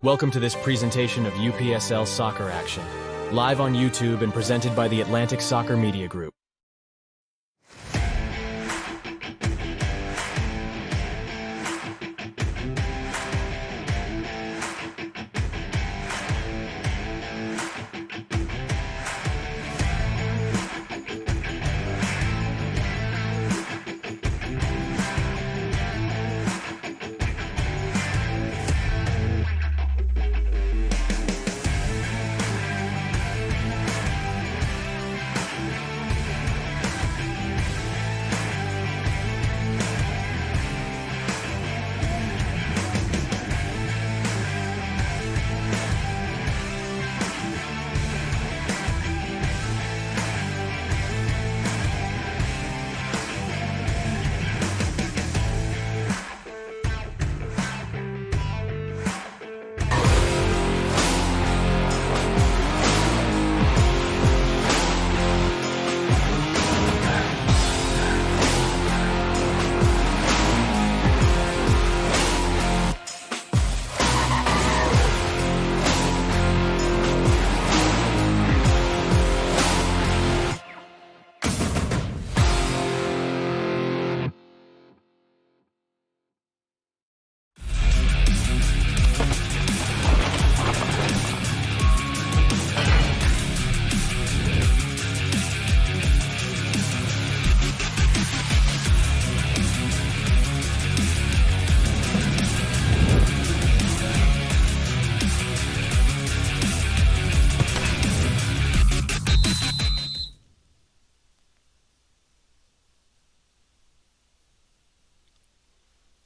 Welcome to this presentation of UPSL Soccer Action, live on YouTube and presented by the Atlantic Soccer Media Group.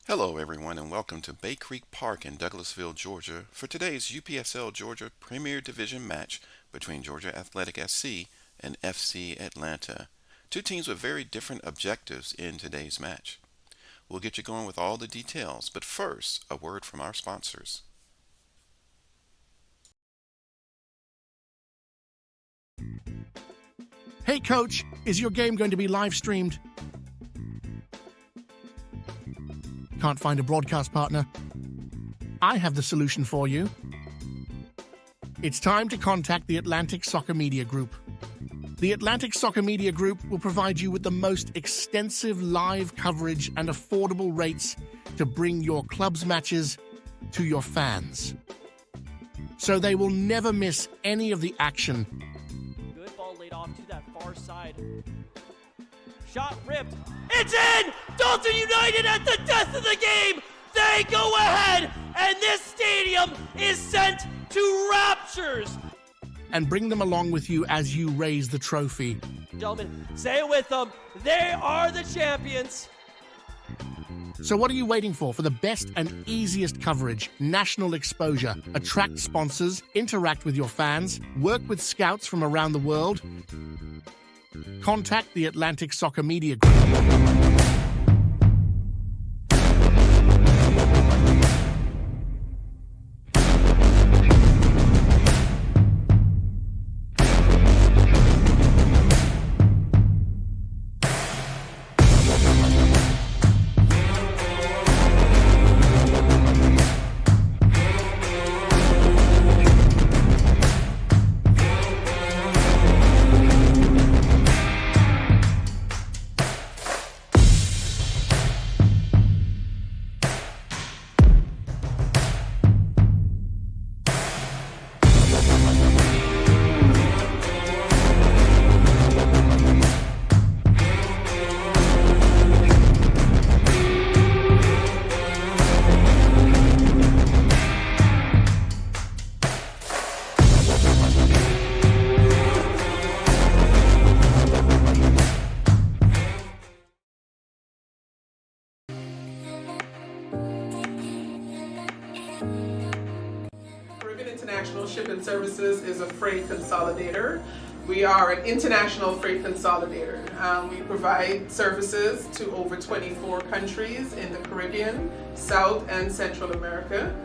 Hello everyone and welcome to Bay Creek Park in Douglasville, Georgia for today's UPSL Georgia Premier Division match between Georgia Athletic SC and FC Atlanta. Two teams with very different objectives in today's match. We'll get you going with all the details, but first, a word from our sponsors. Hey coach, is your game going to be live streamed? Can't find a broadcast partner? I have the solution for you. It's time to contact the Atlantic Soccer Media Group. The Atlantic Soccer Media Group will provide you with the most extensive live coverage and affordable rates to bring your club's matches to your fans, so they will never miss any of the action. Good ball laid off to that far side. Shot ripped. It's in! Dalton United at the death of the game! They go ahead, and this stadium is sent to raptures! And bring them along with you as you raise the trophy. Gentlemen, say it with them. They are the champions. So what are you waiting for? For the best and easiest coverage, national exposure, attract sponsors, interact with your fans, work with scouts from around the world? Contact the Atlantic Soccer Media Group. International Shipping Services is a freight consolidator. We are an international freight consolidator. We provide services to over 24 countries in the Caribbean, South and Central America.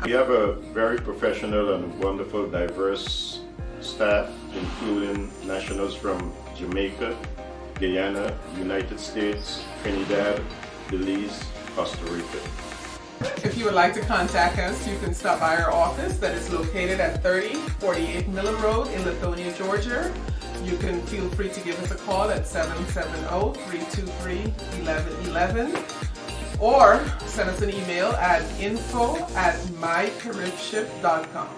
We have a very professional and wonderful, diverse staff, including nationals from Jamaica, Guyana, United States, Trinidad, Belize, Costa Rica. If you would like to contact us, you can stop by our office that is located at 3048 Miller Road in Lithonia, Georgia. You can feel free to give us a call at 770-323-1111 or send us an email at info@mycaribship.com.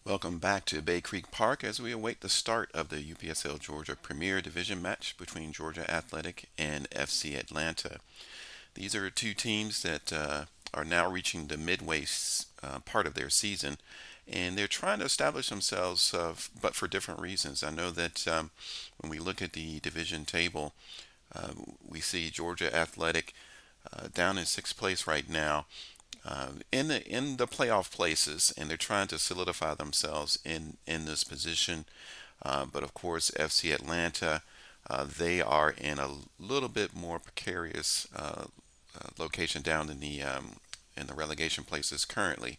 Welcome back to Bay Creek Park as we await the start of the UPSL Georgia Premier Division match between Georgia Athletic and FC Atlanta. These are two teams that are now reaching the midway part of their season, and they're trying to establish themselves, but for different reasons. I know that when we look at the division table, we see Georgia Athletic down in sixth place right now, in the playoff places, and they're trying to solidify themselves in this position. But of course, FC Atlanta, they are in a little bit more precarious location down in the relegation places currently.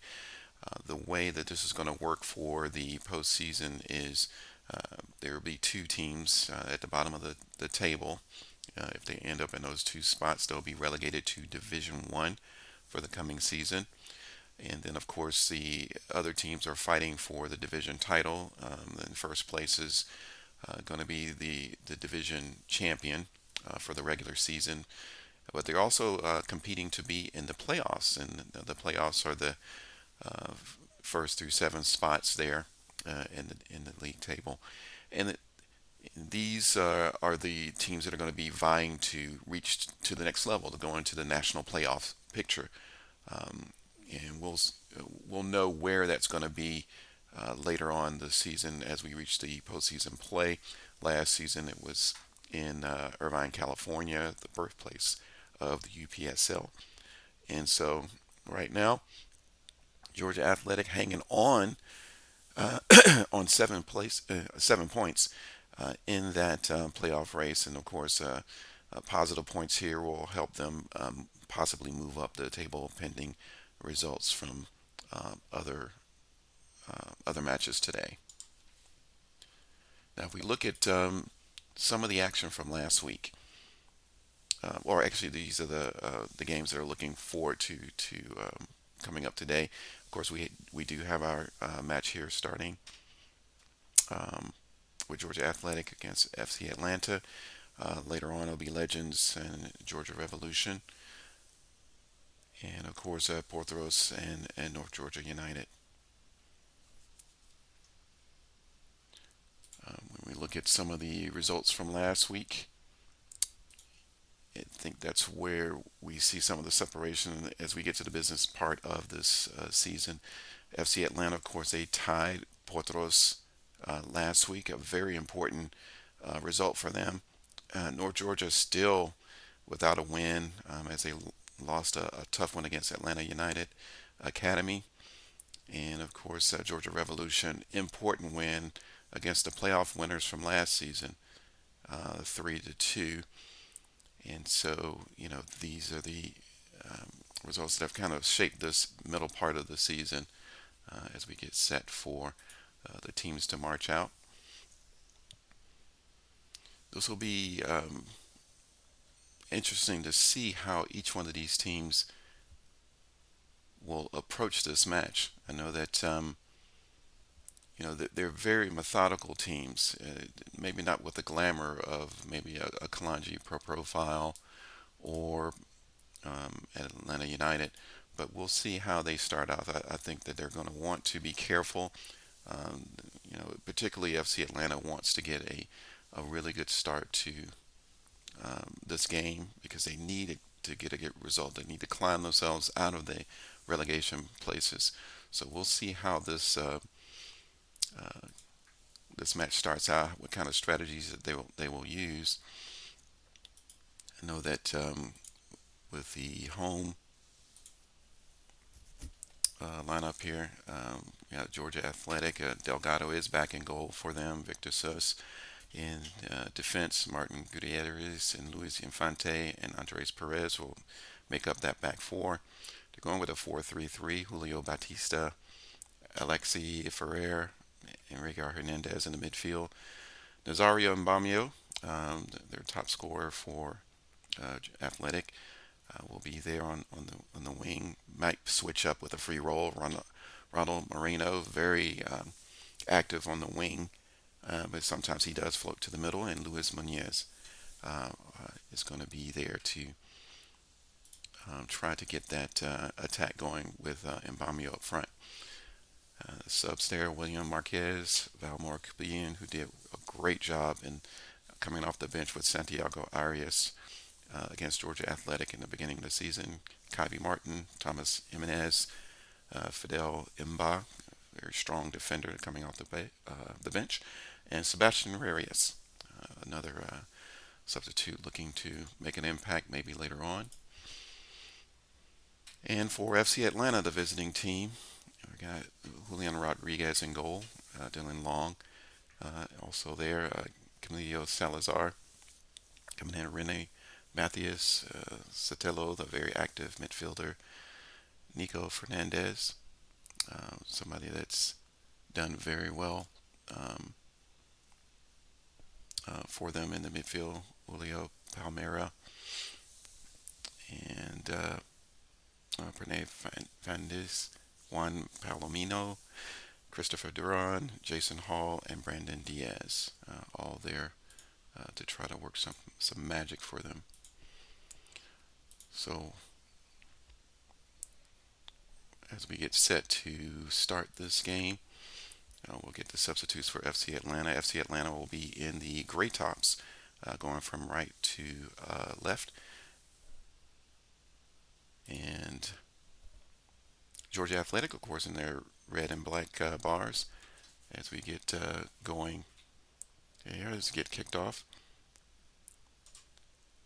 The way that this is going to work for the postseason is there will be two teams at the bottom of the table. If they end up in those two spots, they'll be relegated to Division One for the coming season. And then, of course, the other teams are fighting for the division title. In first place is going to be the division champion for the regular season. But they're also competing to be in the playoffs. And the playoffs are the first through seven spots there in the league table. And these are the teams that are going to be vying to reach to the next level, to go into the national playoff picture. And we'll know where that's going to be later on the season as we reach the postseason play. Last season it was in Irvine, California, the birthplace of the UPSL. And so right now, Georgia Athletic hanging on on 7 points in that playoff race, and of course, positive points here will help them possibly move up the table pending results from other matches today. Now, if we look at some of the action from last week, or actually these are the games that are looking forward to coming up today. Of course, we do have our match here starting with Georgia Athletic against FC Atlanta. Later on, it'll be Legends and Georgia Revolution. And of course, Porthos and North Georgia United. When we look at some of the results from last week, I think that's where we see some of the separation as we get to the business part of this season. FC Atlanta, of course, they tied Porthos last week, a very important result for them. North Georgia still without a win as they lost a tough one against Atlanta United Academy. And of course, Georgia Revolution, important win against the playoff winners from last season, 3-2. And so, these are the results that have kind of shaped this middle part of the season as we get set for the teams to march out. This will be interesting to see how each one of these teams will approach this match. I know that they're very methodical teams. Maybe not with the glamour of maybe a Kalanji Pro Profile or Atlanta United, but we'll see how they start out. I think that they're going to want to be careful. Particularly FC Atlanta wants to get a really good start to this game because they need to get a good result. They need to climb themselves out of the relegation places. So we'll see how this match starts out. What kind of strategies that they will use. I know that with the home lineup here, Georgia Athletic. Delgado is back in goal for them. Victor Sus in defense. Martin Gutierrez and Luis Infante and Andres Perez will make up that back four. They're going with a 4-3-3. Julio Batista, Alexi Ferrer, Enrique Hernandez in the midfield. Nazario Mbamio, their top scorer for Athletic, will be there on the wing. Might switch up with a free roll. Ronald Moreno, very active on the wing, but sometimes he does float to the middle. And Luis Muñez is going to be there to try to get that attack going with Mbamio up front. Subs there, William Marquez, Valmore Cubian, who did a great job in coming off the bench with Santiago Arias against Georgia Athletic in the beginning of the season. Kyrie Martin, Thomas Jimenez, Fidel Imba, very strong defender coming off the bench, and Sebastian Reyes, another substitute looking to make an impact maybe later on. And for FC Atlanta, the visiting team, we got Julian Rodriguez in goal, Dylan Long also there, Camilo Salazar coming in, Rene Mathias, Sotelo, the very active midfielder, Nico Fernandez, somebody that's done very well for them in the midfield, Julio Palmera, and Pernay Fandis, Juan Palomino, Christopher Duran, Jason Hall, and Brandon Diaz, all there to try to work some magic for them. So as we get set to start this game, we'll get the substitutes for FC Atlanta. FC Atlanta will be in the gray tops, going from right to left. And Georgia Athletic, of course, in their red and black bars as we get going. Here, let's get kicked off.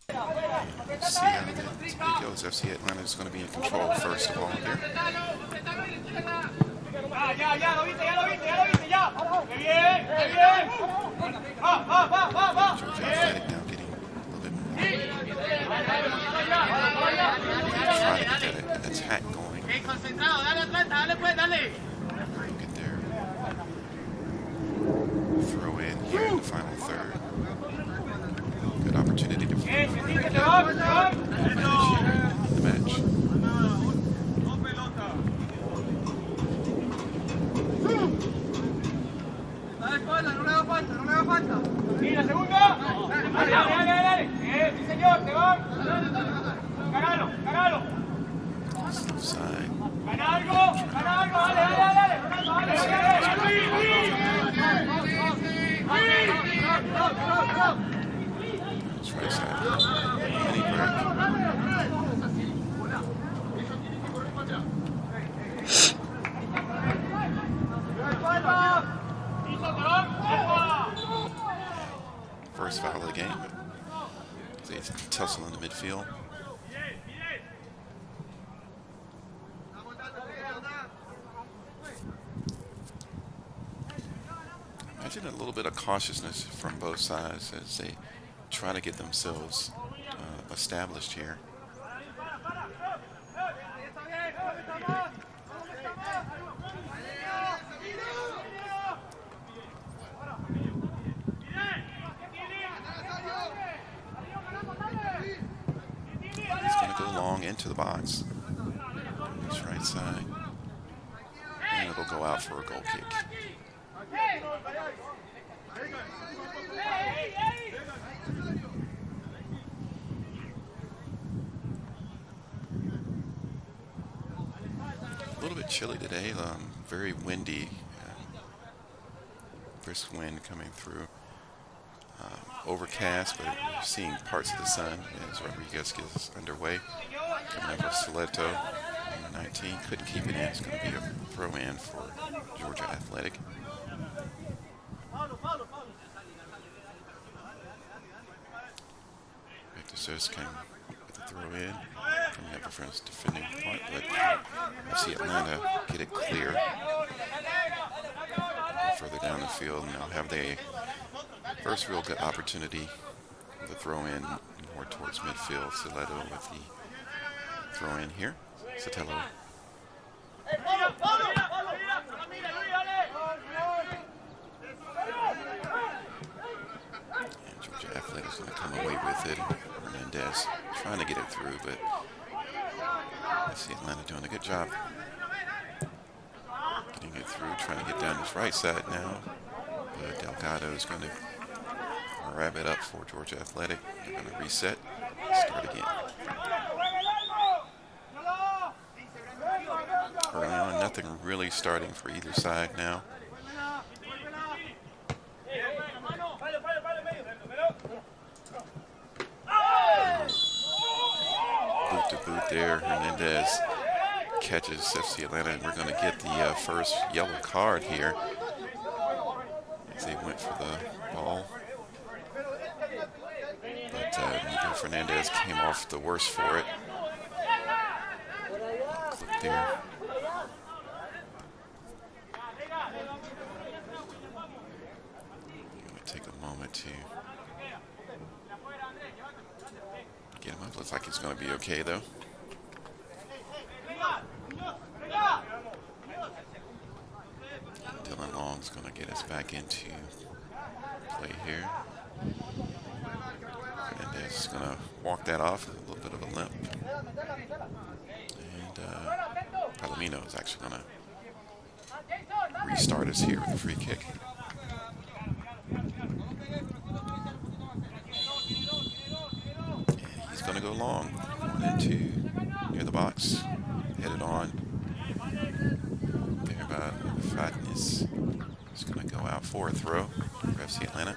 And see how it goes. FC Atlanta is going to be in control first of all here. Georgia Athletic now getting a little bit more. Try to get that attack going. Look at their throw in here in the final third. Good opportunity to manage here in the match. Side. It's right side. Mini break. First foul of the game. They tussle in the midfield. Imagine a little bit of cautiousness from both sides as they try to get themselves established here. He's going to go long into the box. His right side. And it'll go out for a goal kick. A little bit chilly today, very windy, brisk wind coming through. Overcast, but we're seeing parts of the sun as Rodriguez gets underway. Coming over Stiletto, number 19, couldn't keep it in. It's going to be a throw in for Georgia Athletic. Victor Sis came with the throw in, coming up for his defending point, but FC Atlanta get it clear. Further down the field, and they'll have their first real good opportunity. The throw in more towards midfield. Stiletto with the throw in here. Sotelo. And Georgia Athletic is going to come away with it. Hernandez trying to get it through, but I see Atlanta doing a good job getting it through, trying to get down this right side now. But Delgado is going to wrap it up for Georgia Athletic. They're going to reset, start again. Early on, nothing really starting for either side now. Boot to boot there. Hernandez catches FC Atlanta, and we're going to get the first yellow card here as they went for the ball. But Nico Fernandez came off the worst for it. Click there. I'm going to take a moment to get him up. Looks like he's going to be okay, though. Dylan Long's going to get us back into play here. Fernandez is going to walk that off with a little bit of a limp. And Palomino is actually going to restart us here with a free kick. And he's going to go long into near the box, headed on. There by Fatness. He's going to go out for a throw for FC Atlanta.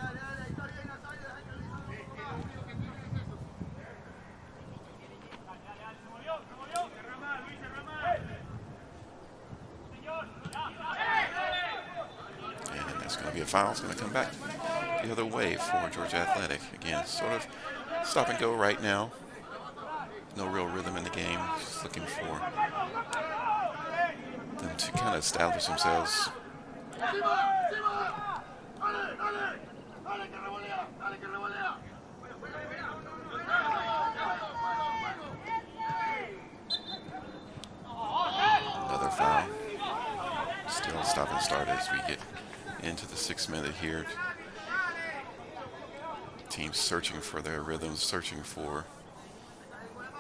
Foul is going to come back the other way for Georgia Athletic. Again, sort of stop and go right now. No real rhythm in the game. Just looking for them to kind of establish themselves. Another foul. Still stop and start as we get into the 6th minute here. Teams searching for their rhythms, searching for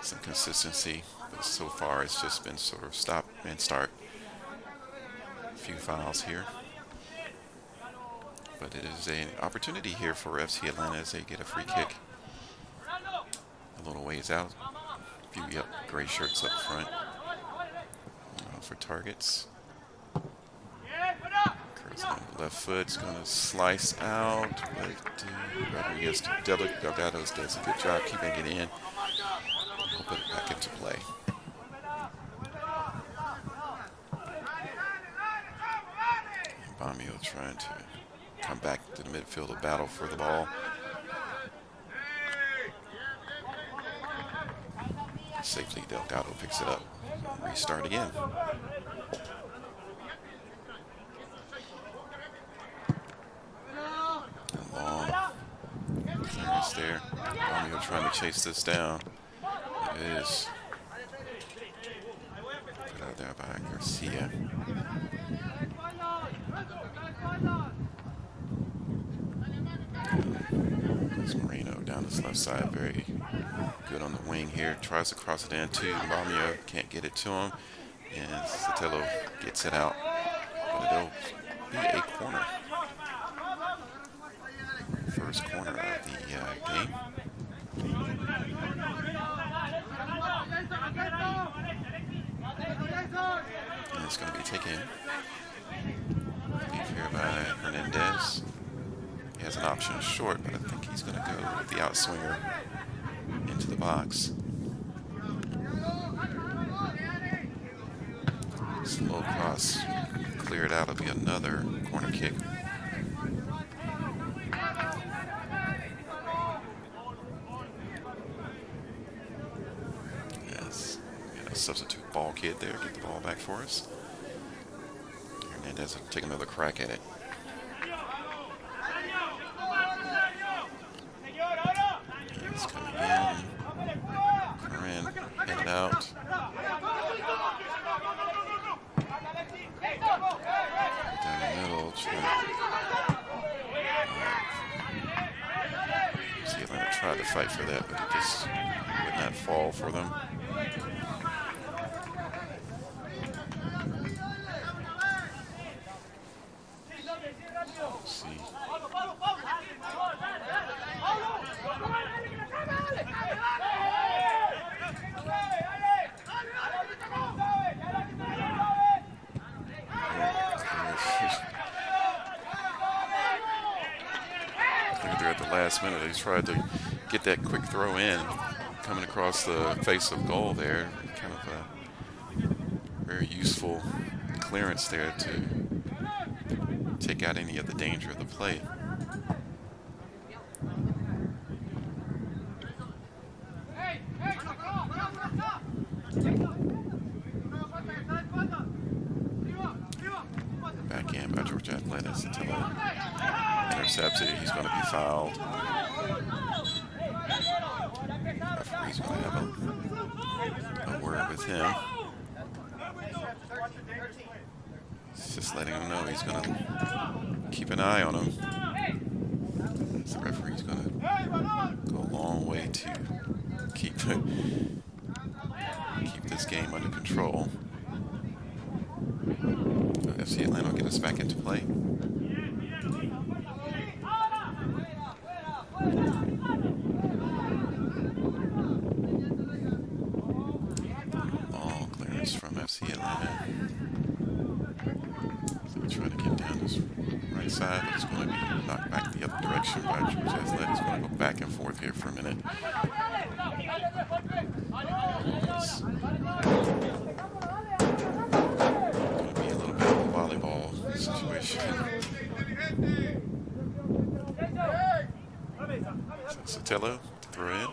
some consistency, but so far it's just been sort of stop and start. A few fouls here, but it is an opportunity here for FC Atlanta as they get a free kick a little ways out. A few gray shirts up front for targets. Left foot's going to slice out, but Rodriguez Delgado does a good job keeping it in. He'll put it back into play. And Bomio trying to come back to the midfield to battle for the ball. Safely, Delgado picks it up. Restart again. Clearance there. Romeo trying to chase this down. It is put out there by Garcia. It's Moreno down this left side. Very good on the wing here. Tries to cross it in to Romeo. Can't get it to him. And Sotelo gets it out. But it'll be a corner. first corner of the game. And it's going to be taken here by Hernandez. He has an option short, but I think he's going to go with the outswinger into the box. Slow cross, cleared out. It'll be another corner kick. Yes, a substitute ball kid there. Get the ball back for us. Hernandez will take another crack at it. He's coming in. Curran headed out. Down the middle. See, Atlanta tried to fight for that, but it just would not fall for them. Let's see. There at the last minute, he's tried to get that quick throw in, coming across the face of goal there. Kind of a very useful clearance there to take out any of the danger of the play. Back in by Georgia Athletics until intercepts it. He's going to be fouled. Referee's going to have a word with him. He's just letting him know he's going to keep an eye on him. The referee's going to go a long way to keep this game under control. FC Atlanta will get us back into play. Long clearance from FC Atlanta. So we try to get down this right side, but it's going to be knocked back the other direction by Georgia Athletic. It's going to go back and forth here for a minute. Situation. Sotelo to throw in.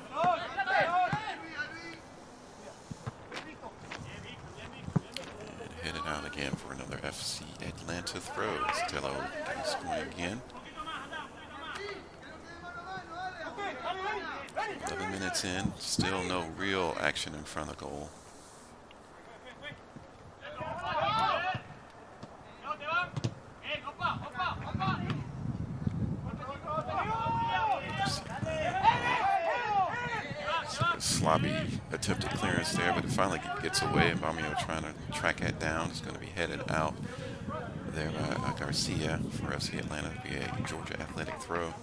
And headed out again for another FC Atlanta throw. Sotelo is going again. 11 minutes in, still no real action in front of goal. Sloppy attempted clearance there, but it finally gets away. And Baumio trying to track that down. It's going to be headed out there by Garcia for FC Atlanta to be a Georgia Athletic throw.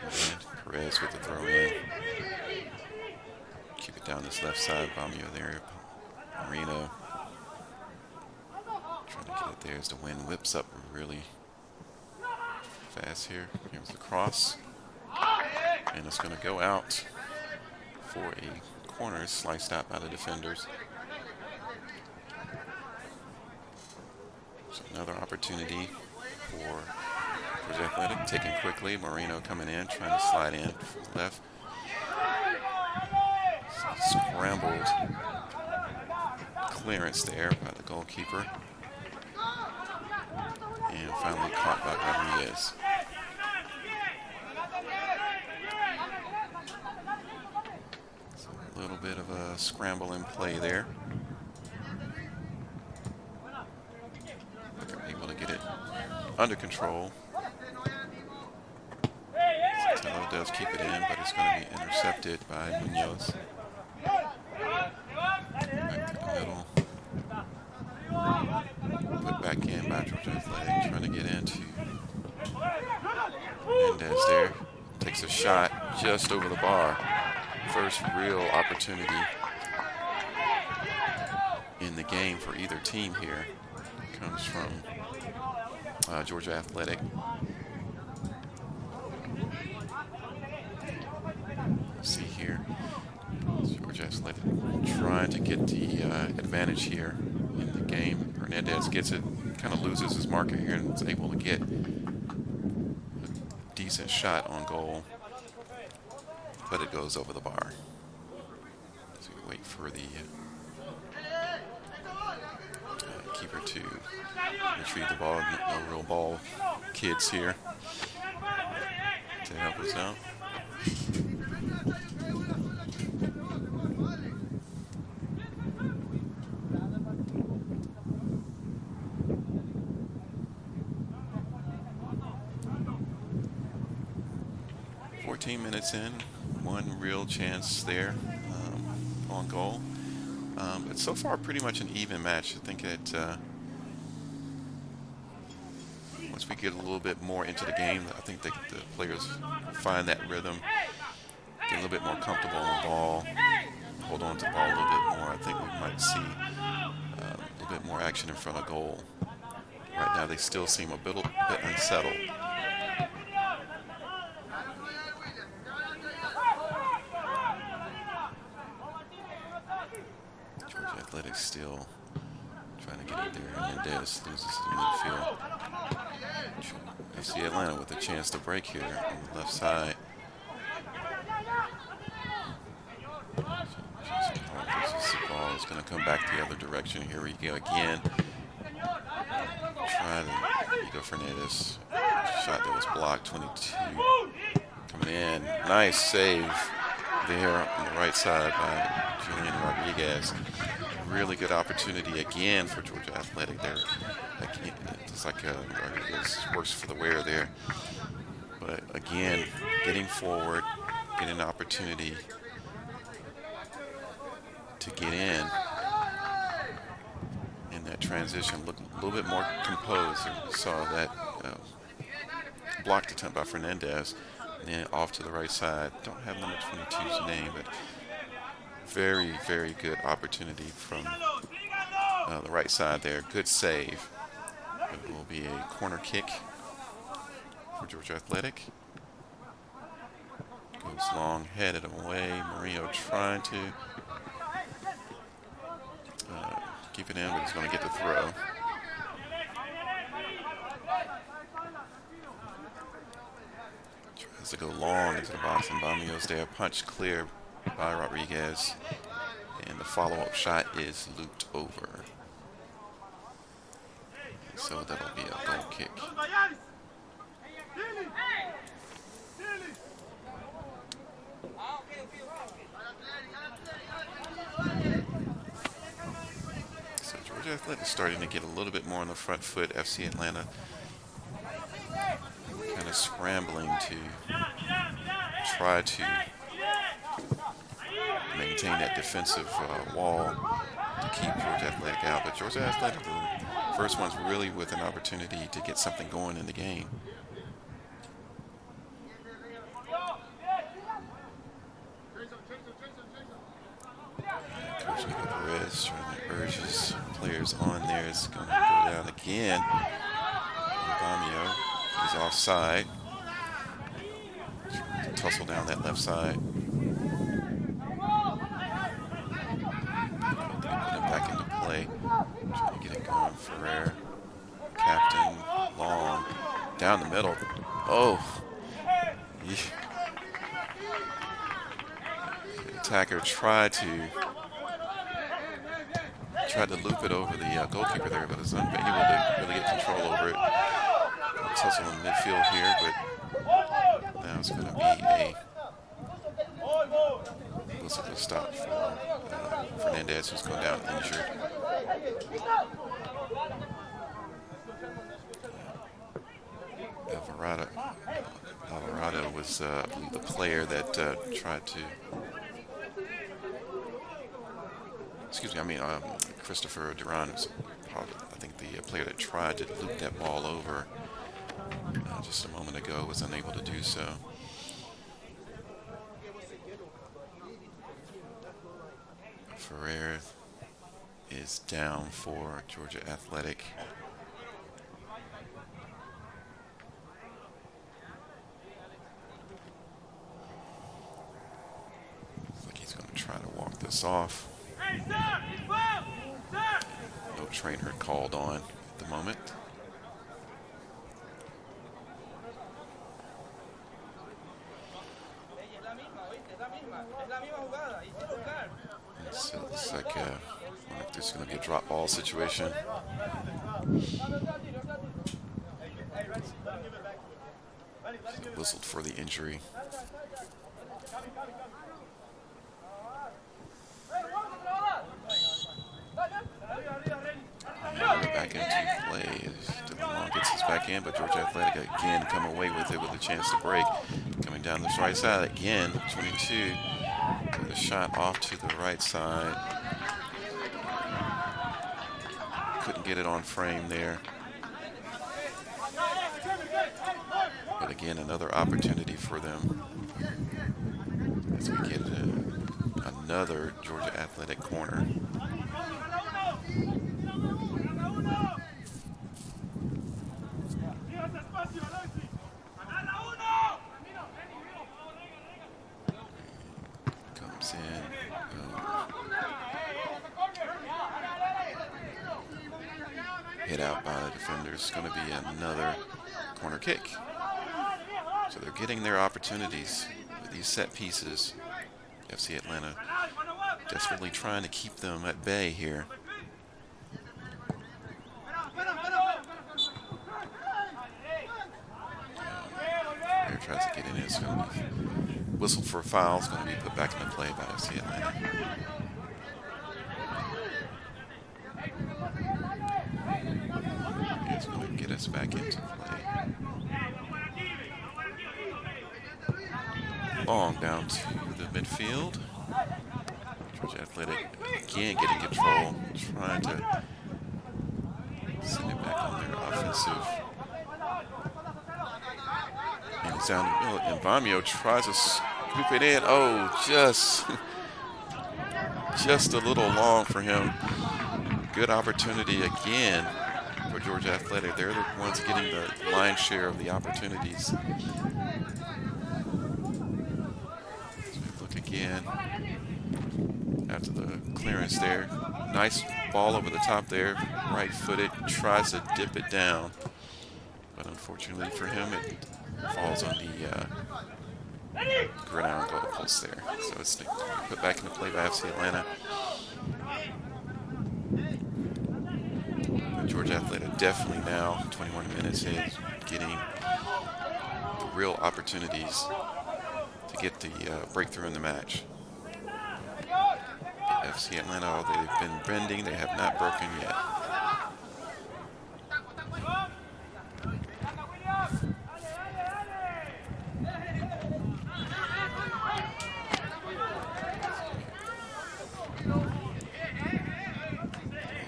And Perez with the throw in. Keep it down this left side. Baumio there. Marino trying to get it there as the wind whips up really fast here. Here's the cross. And it's going to go out for a corner sliced out by the defenders. So another opportunity for Georgia Athletic, taken quickly. Marino coming in, trying to slide in from the left. Scrambled clearance there by the goalkeeper. And finally caught by Rodriguez. A little bit of a scramble in play there. They're able to get it under control. Sotelo does keep it in, but it's going to be intercepted by Munoz. Back to the middle. Put back in by Georgia Athletic, trying to get into Mendez there takes a shot just over the bar. First real opportunity in the game for either team here comes from Georgia Athletic. See here, Georgia Athletic trying to get the advantage here in the game. Hernandez gets it, kind of loses his marker here, and is able to get a decent shot on goal, but it goes over the bar. So we wait for the keeper to retrieve the ball. No real ball kids here to help us out. Minutes in, one real chance there on goal. But so far, pretty much an even match. I think that once we get a little bit more into the game, I think the players find that rhythm, get a little bit more comfortable on the ball, hold on to the ball a little bit more. I think we might see a little bit more action in front of goal. Right now, they still seem a bit unsettled. Athletics still trying to get it there, and Mendez loses his midfield. FC Atlanta with a chance to break here on the left side. The ball is going to come back the other direction. Here we go again. Try to Nico Fernandez. Shot that was blocked. 22 coming in. Nice save there on the right side by Julian Rodriguez. Really good opportunity again for Georgia Athletic there. It's like Rodriguez works for the wear there. But again, getting forward, getting an opportunity to get in that transition. Look a little bit more composed. We saw that blocked attempt by Fernandez. And then off to the right side. Don't have number 22's name, but very, very good opportunity from the right side there. Good save. It will be a corner kick for Georgia Athletic. Goes long, headed away. Murillo trying to keep it in, but he's going to get the throw. Tries to go long into the box, and Bamio's there. Punch clear by Rodriguez, and the follow-up shot is looped over. So that'll be a goal kick. So Georgia Athletic is starting to get a little bit more on the front foot. FC Atlanta kind of scrambling to try to maintain that defensive wall to keep Georgia Athletic out. But Georgia Athletic, the first one's really with an opportunity to get something going in the game. Coach Nico Perez trying to urge his players on there. It's going to go down again. Bamio is offside. Tussle down that left side. Back into play. Trying to get it going. Ferrer, captain, long, down the middle. Oh. Yeah. The attacker tried to loop it over the goalkeeper there, but is unable to really get control over it. Tussle in midfield here, but now it's going to be a stop for Fernandez, who's going down injured. Alvarado was the player that tried to. Excuse me, Christopher Duran was, I think, the player that tried to loop that ball over just a moment ago was unable to do so. Ferrer is down for Georgia Athletic. Looks like he's going to try to walk this off. No trainer called on at the moment. So it looks like there's going to be a drop ball situation. Whistled for the injury. Back into play. Dylan Long gets his back in, but Georgia Athletic again come away with it with a chance to break. Coming down this right side again, 22. The shot off to the right side. Couldn't get it on frame there. But again, another opportunity for them as we get another Georgia Athletic corner. Comes in. Hit out by the defender. It's going to be another corner kick. So they're getting their opportunities with these set pieces. FC Atlanta desperately trying to keep them at bay here. There tries to get in. It's going to be whistled for a foul. It's going to be put back into play by FC Atlanta. It's going to get us back into play. Long down to the midfield. Georgia Athletic again getting control, trying to send it back on their offensive. And it's down the middle, and Vamio tries to scoop it in. Oh, just a little long for him. Good opportunity again for Georgia Athletic. They're the ones getting the lion's share of the opportunities. Again, after the clearance there, nice ball over the top there, right-footed, tries to dip it down, but unfortunately for him, it falls on the gridiron goal post there. So it's put back into play by FC Atlanta. But Georgia Athletic definitely now, 21 minutes in, getting the real opportunities to get the breakthrough in the match. FC Atlanta, although they've been bending, they have not broken yet.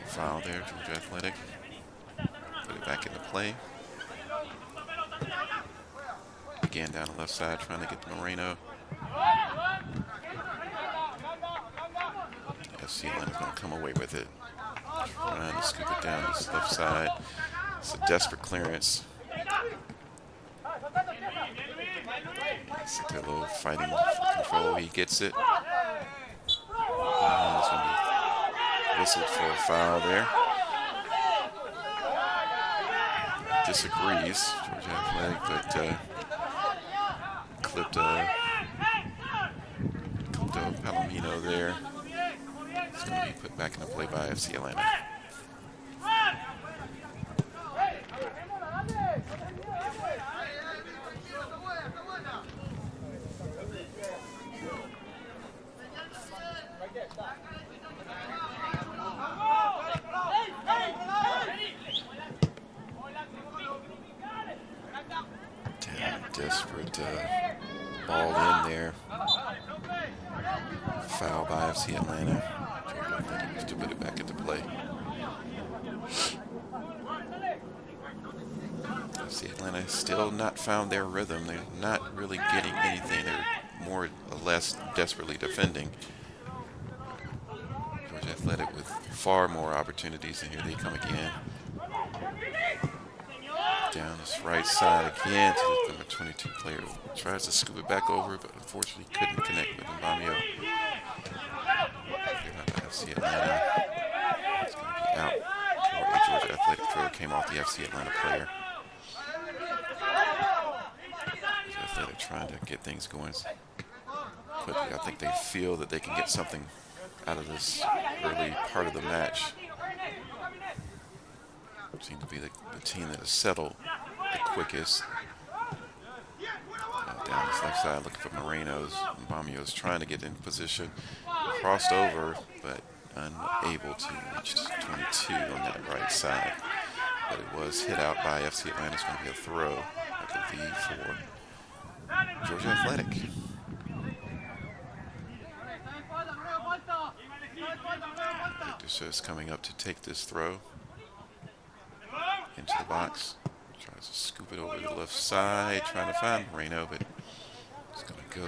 Foul there, Georgia Athletic. Put it back into play. Again down the left side, trying to get to Moreno. FC Atlanta's going to come away with it. Trying to scoop it down this left side. It's a desperate clearance. Citillo fighting for control. He gets it. It's going to be whistled for a foul there. Disagrees, Georgia Athletic, but clipped Palomino there. It's going to be put back into play by FC Atlanta. Desperate ball in there. Foul by FC Atlanta. To put it back into play. FC Atlanta still not found their rhythm. They're not really getting anything. They're more or less desperately defending. Georgia Athletic with far more opportunities, and here they come again. Down this right side again to the number 22 player. Tries to scoop it back over, but unfortunately couldn't connect with Mbamio. FC Atlanta is going to be out for a Georgia Athletic throw. Came off the FC Atlanta player. Georgia Athletic trying to get things going quickly. I think they feel that they can get something out of this early part of the match. Seem to be the team that has settled the quickest. Down this left side looking for Moreno's. Mbamio's trying to get in position. Crossed over, but unable to reach 22 on that right side. But it was hit out by FC Atlanta. It's going to be a throw, I believe, for Georgia Athletic. Victor is coming up to take this throw into the box. Tries to scoop it over to the left side, trying to find Moreno, but it's going to go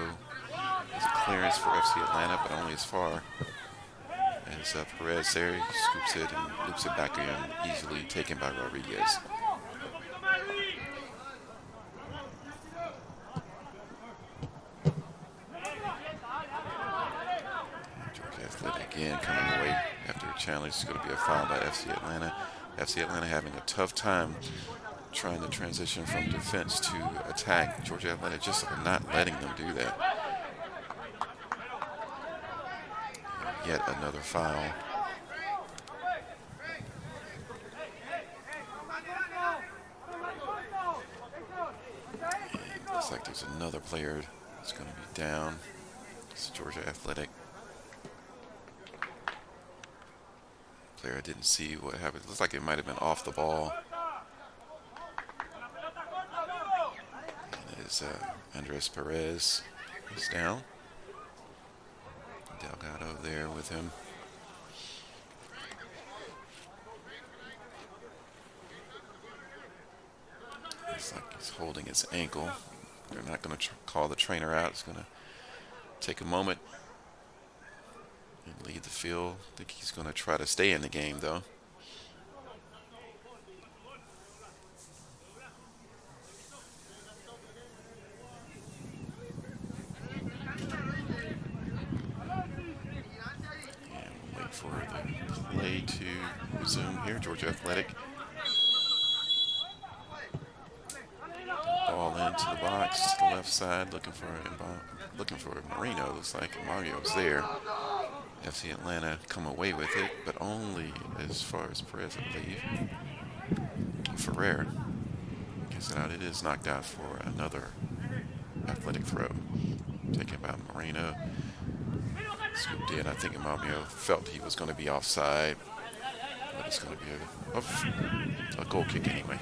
as a clearance for FC Atlanta, but only as far as Perez there. He scoops it and loops it back in, easily taken by Rodriguez. Georgia Athletic again coming away after a challenge. It's going to be a foul by FC Atlanta. FC Atlanta having a tough time trying to transition from defense to attack. Georgia Athletic just not letting them do that. And yet another foul. And looks like there's another player that's going to be down. It's Georgia Athletic. Player I didn't see what happened. It looks like it might have been off the ball. And it is Andres Perez is down. Delgado there with him. Looks like he's holding his ankle. They're not going to call the trainer out. It's going to take a moment and lead the field. I think he's going to try to stay in the game, though. And we'll wait for the play to resume here. Georgia Athletic. Ball into the box to the left side, looking for Moreno. Looks like Mario's there. FC Atlanta come away with it, but only as far as Perez, I believe. Ferrer gets it out. It is knocked out for another athletic throw. Taken by Moreno. Scooped in. I think Mario felt he was going to be offside, but it's going to be a goal kick anyway.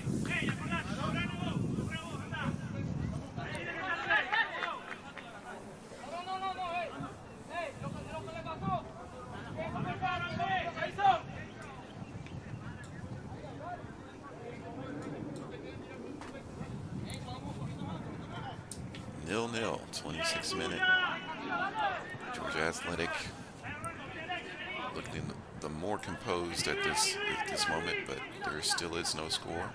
Nil-nil, 26th minute. Georgia Athletic looking the more composed at this moment, but there still is no score.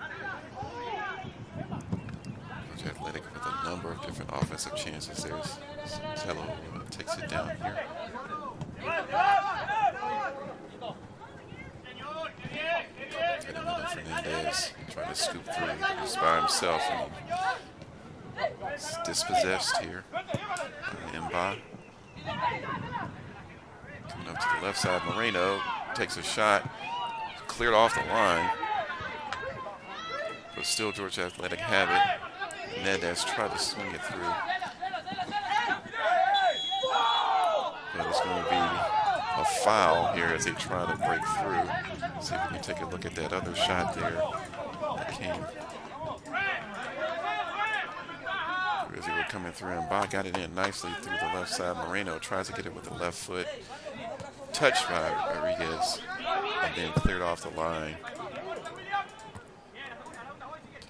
Georgia Athletic with a number of different offensive chances. There's Tello takes it down here. Fernandez trying to scoop through. He's by himself and he's dispossessed here. Mba. Coming up to the left side, Moreno takes a shot, cleared off the line, but still Georgia Athletic have it. Mendez tried to swing it through. But it's going to be a foul here as they try to break through. See if we can take a look at that other shot there that came. As they were coming through, and Ba got it in nicely through the left side. Moreno tries to get it with the left foot. Touched by Rodriguez and then cleared off the line.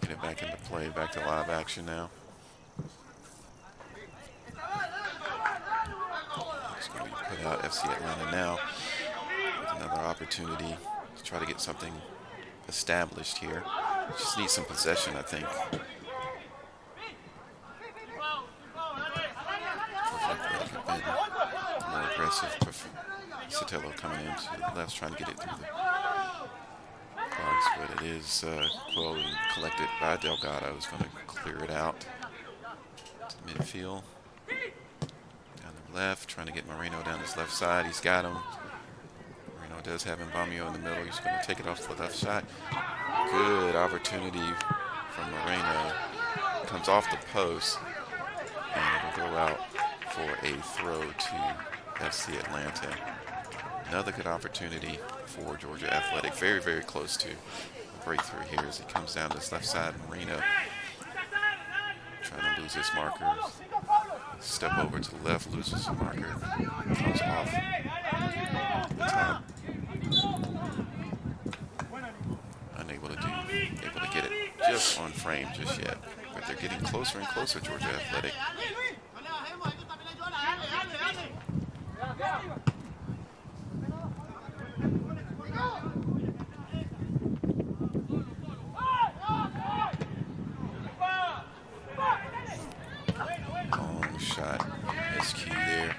Get it back into play, back to live action now. It's going to be put out. FC Atlanta now with another opportunity to try to get something established here. Just need some possession, I think. More aggressive. Sotelo coming in to the left, trying to get it through the guards, but it is quelled and collected by Delgado, who's going to clear it out to midfield. Down the left, trying to get Moreno down his left side. He's got him. Moreno does have Mbamio in the middle. He's going to take it off the left side. Good opportunity from Moreno. Comes off the post, and it'll go out for a throw to FC Atlanta. Another good opportunity for Georgia Athletic. Very, very close to a breakthrough here as he comes down this left side. Moreno trying to lose his markers. Step over to the left, loses a marker. Comes off the top. Unable to get it just on frame just yet. But they're getting closer and closer, Georgia Athletic. Long shot, SQ there.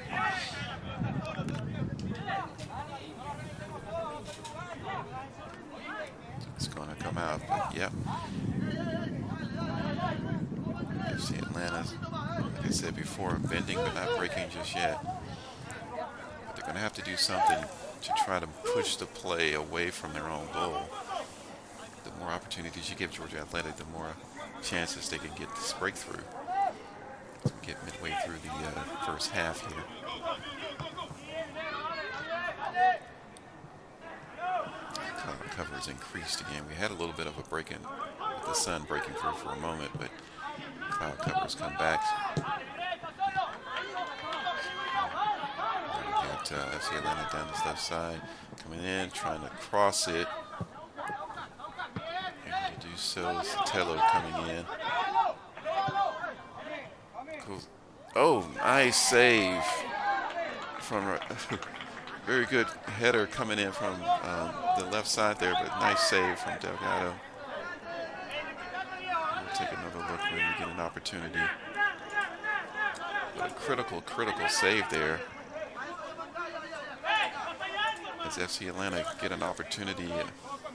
It's going to come out, but yep. FC Atlanta's, like I said before, bending but not breaking just yet. But they're going to have to do something to try to push the play away from their own goal. The more opportunities you give Georgia Athletic, the more chances they can get this breakthrough. As we get midway through the first half here. Cover has increased again. We had a little bit of a break in with the sun breaking through for a moment, but cloud covers come back. We got FC Atlanta down this left side, coming in, trying to cross it. Able to do so. Sotelo coming in. Cool. Oh, nice save from very good header coming in from the left side there, but nice save from Delgado. We'll take another look when we get an opportunity. But a critical save there. As FC Atlanta get an opportunity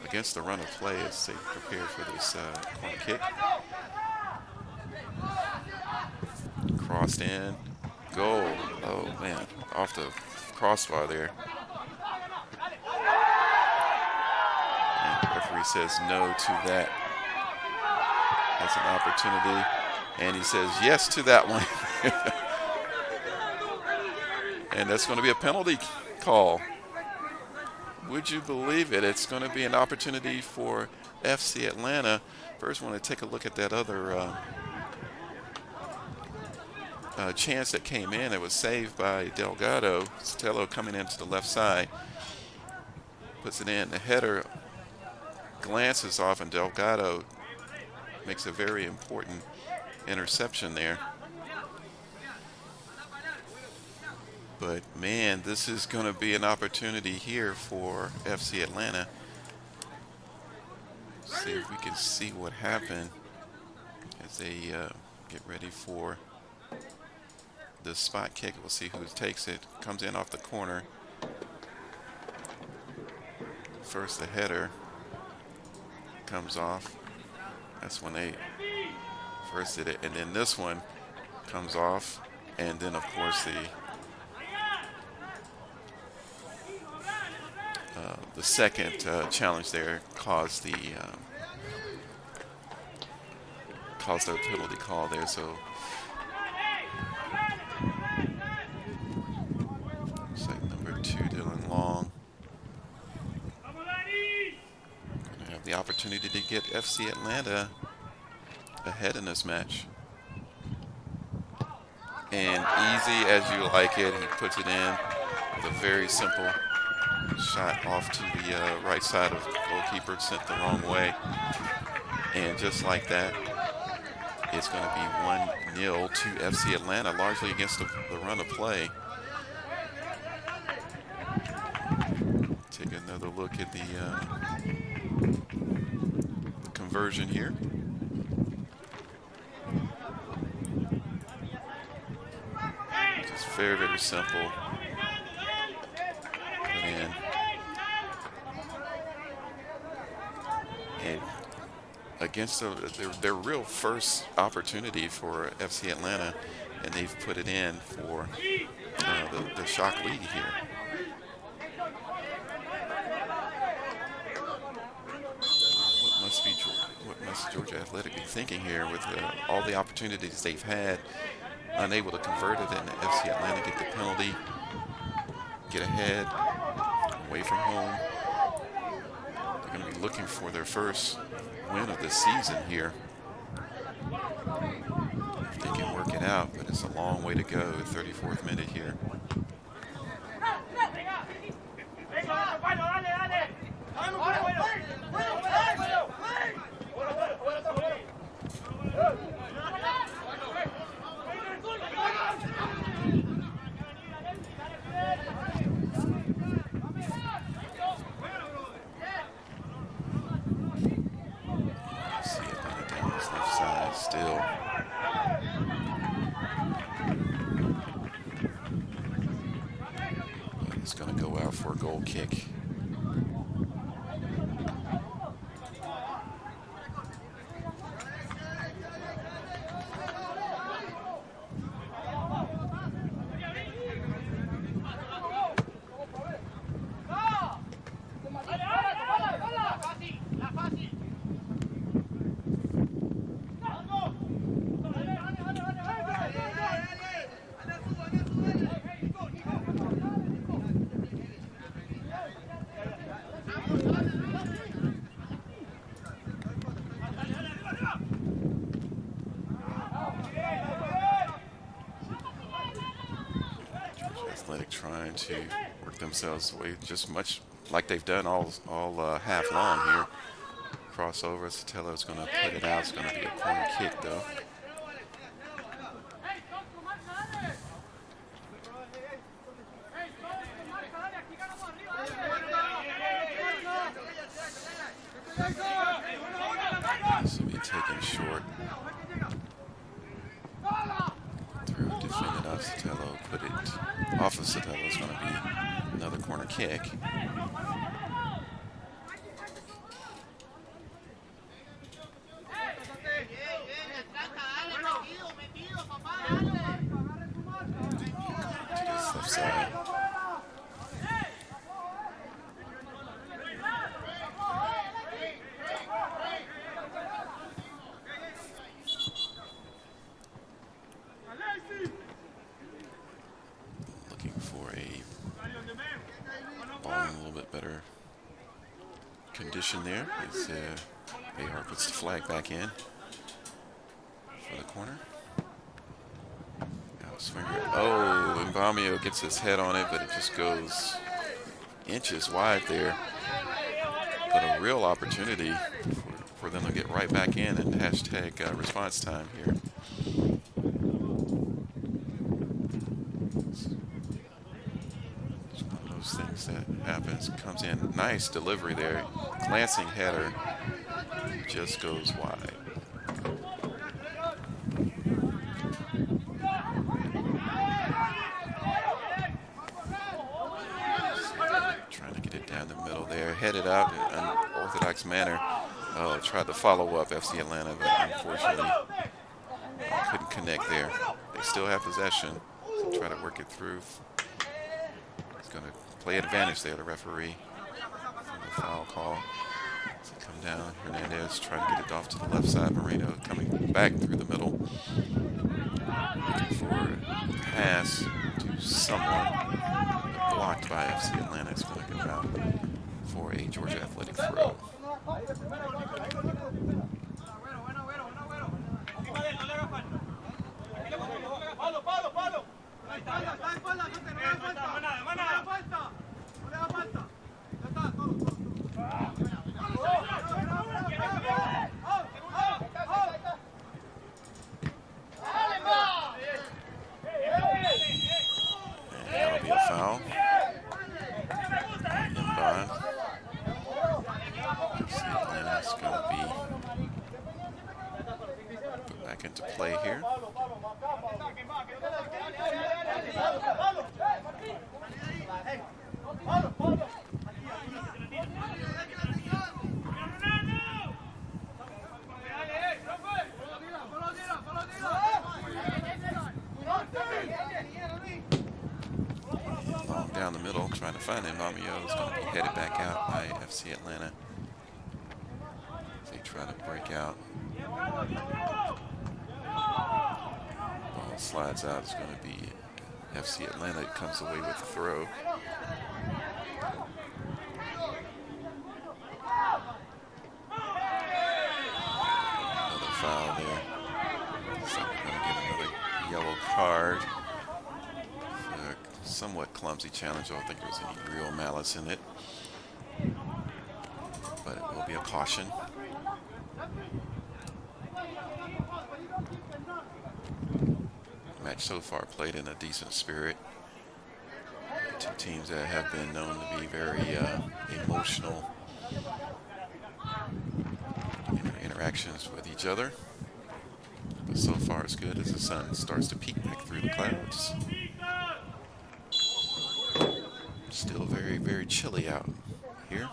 against the run of play as they prepare for this corner kick. Crossed in, goal. Oh man, off the crossbar there. And the referee says no to that. That's an opportunity. And he says yes to that one. And that's going to be a penalty call. Would you believe it? It's going to be an opportunity for FC Atlanta. First, I want to take a look at that other chance that came in. It was saved by Delgado. Sotelo coming into the left side. Puts it in. The header glances off, and Delgado makes a very important interception there. But man, this is going to be an opportunity here for FC Atlanta. See if we can see what happened as they get ready for the spot kick. We'll see who takes it. Comes in off the corner. First the header comes off. That's when they first did it. And then this one comes off. And then of course the second challenge there caused the penalty call there. So looks like number 2, Dylan Long, going to have the opportunity to get FC Atlanta ahead in this match. And easy as you like it, he puts it in with a very simple shot off to the right side of the goalkeeper, sent the wrong way. And just like that, it's going to be 1-0 to FC Atlanta, largely against the run of play. Take another look at the conversion here. Just very, very simple. Put in. And against their real first opportunity for FC Atlanta, and they've put it in for the shock lead here. What must Georgia Athletic be thinking here with all the opportunities they've had, unable to convert it, and FC Atlanta get the penalty, get ahead, away from home. They're going to be looking for their first win of the season here. If they can work it out, but it's a long way to go, 34th minute here. It's going to go out for a goal kick. Trying to work themselves away just much like they've done all half long here. Crossover, Sotelo is going to put it out. It's going to be a corner kick though. This will be taken short. Through defended off Sotelo, put it off of Sotelo. Is going to be another corner kick. To this left side. Looking for a ball in a little bit better condition there as Behar puts the flag back in for the corner. Outswinger. Oh, Mbamio gets his head on it, but it just goes inches wide there. But a real opportunity for them to get right back in and hashtag response time here. It's one of those things that happens. Comes in, nice delivery there. Glancing header, just goes wide. Trying to get it down the middle there. Headed out in an unorthodox manner. Oh, tried to follow up FC Atlanta, but unfortunately couldn't connect there. They still have possession, so try to work it through. He's going to play advantage there, the referee, from the foul call. So come down, Hernandez trying to get it off to the left side. Moreno coming back through the middle. Looking for a pass to someone. Blocked by FC Atlanta. It's going to go out for a Georgia Athletic throw. foul. Inbound. FC Atlanta's going to be put back into play here. Long down the middle, trying to find him. Mamio is going to be headed back out by FC Atlanta. They try to break out. Ball slides out. It's going to be FC Atlanta. It comes away with the throw. Another foul there. So we're going to get another yellow card. Somewhat clumsy challenge. I don't think there's any real malice in it, but it will be a caution. Match so far played in a decent spirit. Two teams that have been known to be very emotional interactions with each other, but so far it's good as the sun starts to peek back through the clouds. Still very, very chilly out here.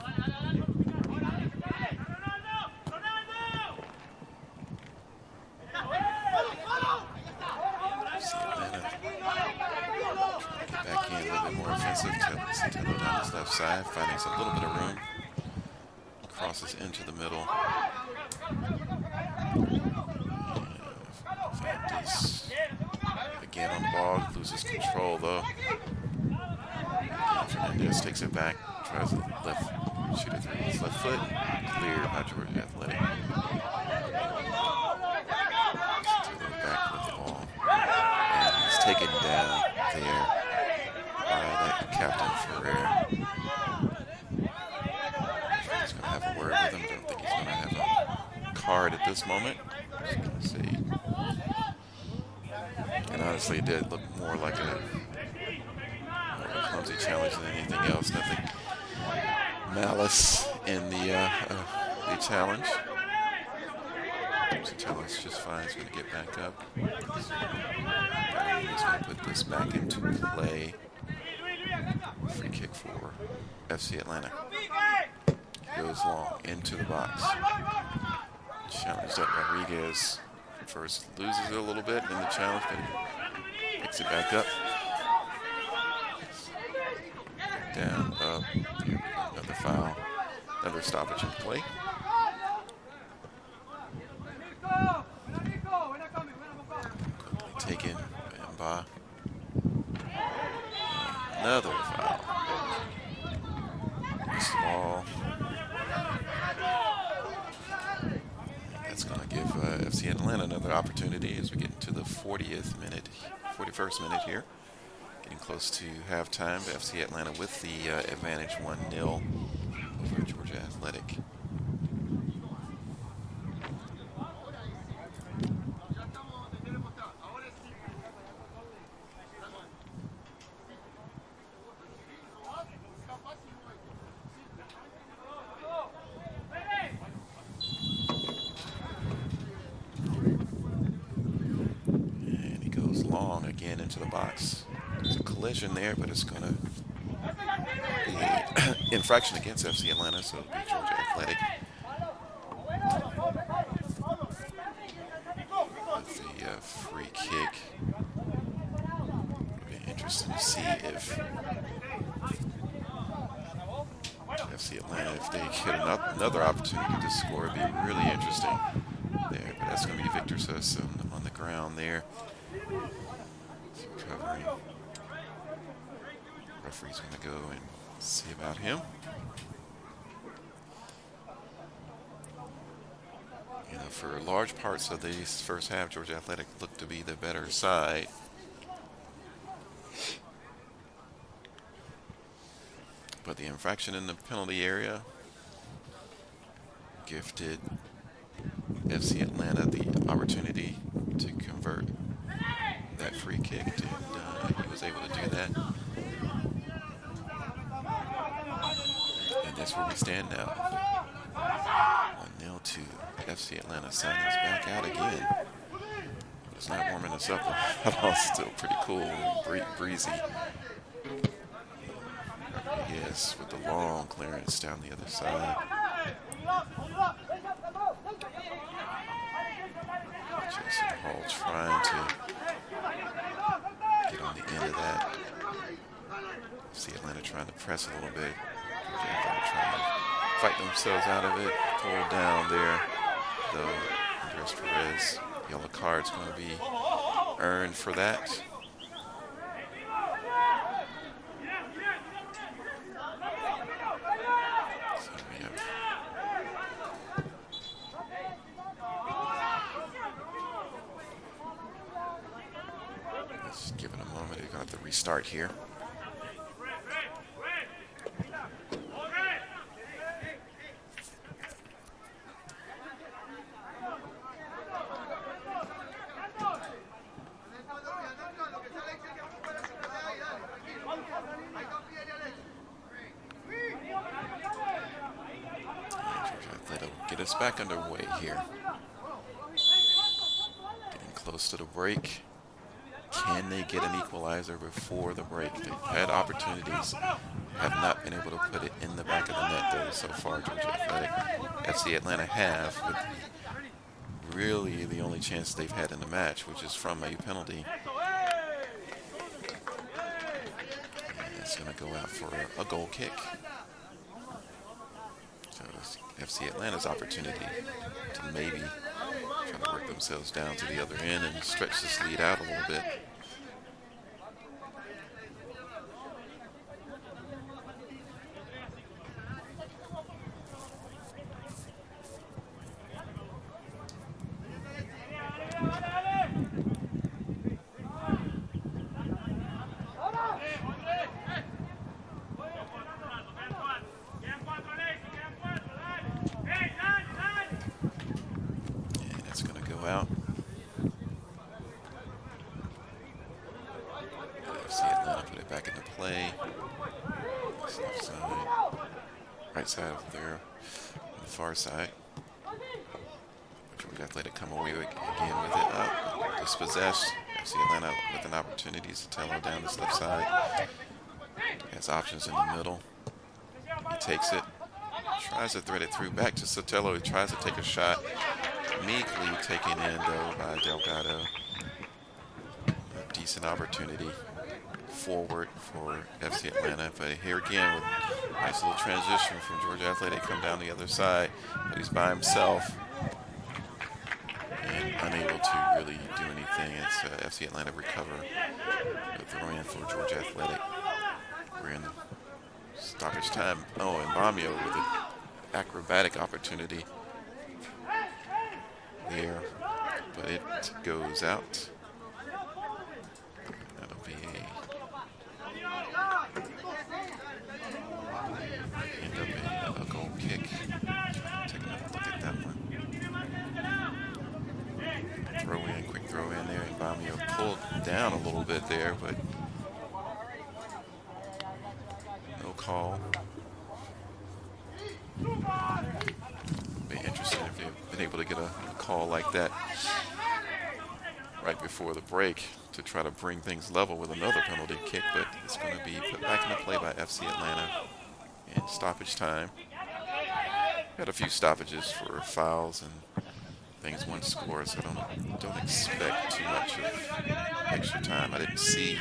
See Atlanta get back in a little bit more offensive. Santino down his left side, finding a little bit of room. Crosses into the middle. Fernandez again on the ball, loses control though. Fernandez takes it back, tries to shoot it through his left foot. Cleared by Georgia Athletic. Santino back with the ball. And he's taken down there by that Captain Ferrer. He's going to have a word with him. Don't think he's going to have a card at this moment. Let's see. And honestly, it did look more like a clumsy challenge than anything else. Nothing malice in the challenge. Santino's just fine. He's going to get back up. He's going to put this back into play. Free kick for FC Atlanta. Goes long into the box. Challenged up. Rodriguez first loses it a little bit in the challenge, but he picks it back up. Down, up. Another foul. Another stoppage in play. Taken by another foul. This ball. That's going to give FC Atlanta another opportunity as we get into the 41st minute here. Getting close to halftime. FC Atlanta with the advantage 1-0 over Georgia Athletic. And he goes long again into the box. There's a collision there, but it's going to be infraction against FC Atlanta, so it'll be Georgia Athletic. With the free kick. It'll be interesting to see if FC Atlanta, if they get another opportunity to score, it'd be really interesting there. But that's going to be Victor Sus on the ground there. He's recovering. Referee's going to go and see about him. You know, for large parts of this first half, Georgia Athletic looked to be the better side. But the infraction in the penalty area gifted FC Atlanta the opportunity to convert that free kick. And he was able to do that. that's where we stand now. 1-0 to FC Atlanta. Sun is back out again. It's not warming us up at all. It's still pretty cool, breezy. Yes, with the long clearance down the other side. Jason Hall trying to get on the end of that. See Atlanta trying to press a little bit. Georgia trying to fight themselves out of it. Pulled down there, though. Andres Perez, yellow card's going to be earned for that. Let's give it a moment. They're going to have to restart here. Get us back underway here. Getting close to the break. Can they get an equalizer before the break? They've had opportunities, have not been able to put it in the back of the net though so far. Georgia Athletic, FC Atlanta have, but really the only chance they've had in the match, which is from a penalty. And it's going to go out for a goal kick. So it's FC Atlanta's opportunity to maybe try to work themselves down to the other end and stretch this lead out a little bit. Out. FC Atlanta put it back into play. Left side, right side over there, on the far side. Georgia Athletic come away again with it up, dispossessed. FC Atlanta with an opportunity. Sotelo down this left side. Has options in the middle. He takes it, tries to thread it through back to Sotelo. He tries to take a shot. Meekly taken in though by Delgado. A decent opportunity forward for FC Atlanta, but here again with a nice little transition from Georgia Athletic, come down the other side, but he's by himself and unable to really do anything. It's FC Atlanta recover the throw in for Georgia Athletic. We're in stoppage time. Oh, and Bamio with an acrobatic opportunity there, but it goes out. That'll be end up a goal kick. Take another look at that one. Throw in, quick throw in there, and Bamio pulled down a little bit there, but no call. Be interesting if they've been able to get a call like that right before the break to try to bring things level with another penalty kick, but it's going to be put back into play by FC Atlanta in stoppage time. Had a few stoppages for fouls and things one score, so don't expect too much of extra time. I didn't see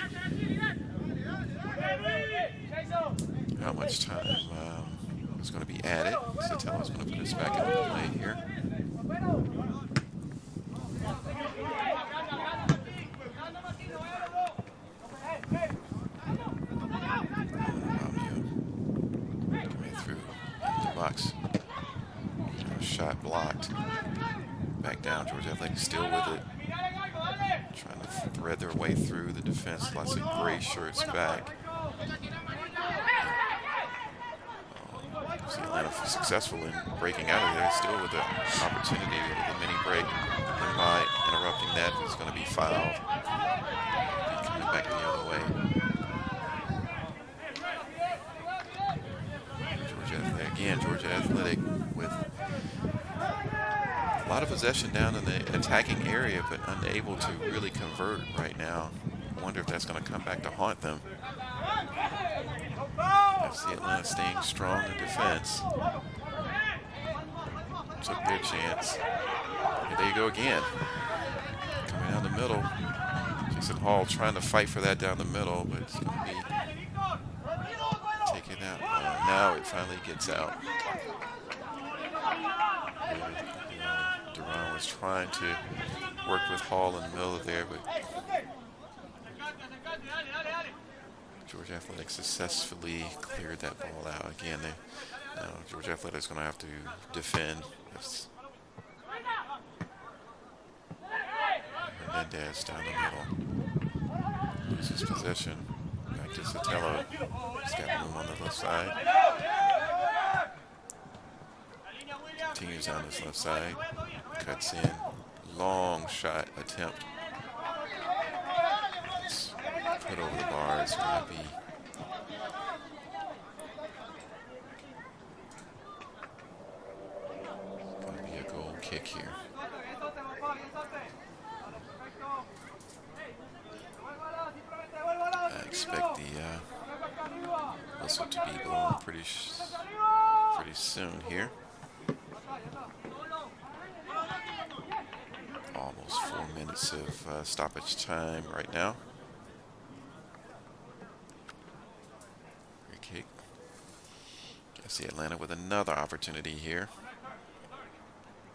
how much time was going to be added. Sotelo is going to put us back into play here. Coming through the box. Shot blocked. Back down. Georgia Athletic still with it. Trying to thread their way through the defense. Lots of gray shirts back. Atlanta successful in breaking out of there, still with the opportunity with a mini break. And by interrupting that, it's going to be fouled. Be coming back the other way. Georgia Athletic lot of possession down in the attacking area, but unable to really convert right now. I wonder if that's going to come back to haunt them. FC Atlanta staying strong in defense. Took their chance. And there you go again. Coming down the middle. Jason Hall trying to fight for that down the middle, but it's going to be taken out. Now it finally gets out. Duran was trying to work with Hall in the middle of there, but Georgia Athletics successfully cleared that ball out. Again, Georgia Athletics going to have to defend. Hernandez down the middle. Loses possession. Back to Sotelo. He's got room on the left side. Continues on his left side. Cuts in. Long shot attempt. It's put over the bar. It's going to be a goal kick here. I expect the whistle to be blown pretty soon here. Almost 4 minutes of stoppage time right now. Free kick. FC Atlanta with another opportunity here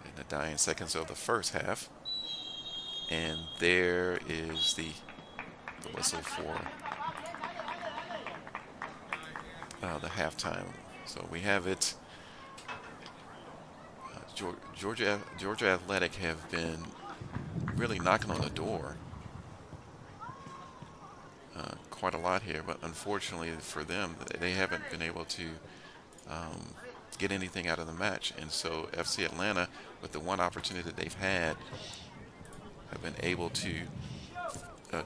in the dying seconds of the first half. And there is the whistle for the halftime. So we have it. Georgia Athletic have been really knocking on the door quite a lot here, but unfortunately for them, they haven't been able to get anything out of the match. And so FC Atlanta, with the one opportunity that they've had, have been able to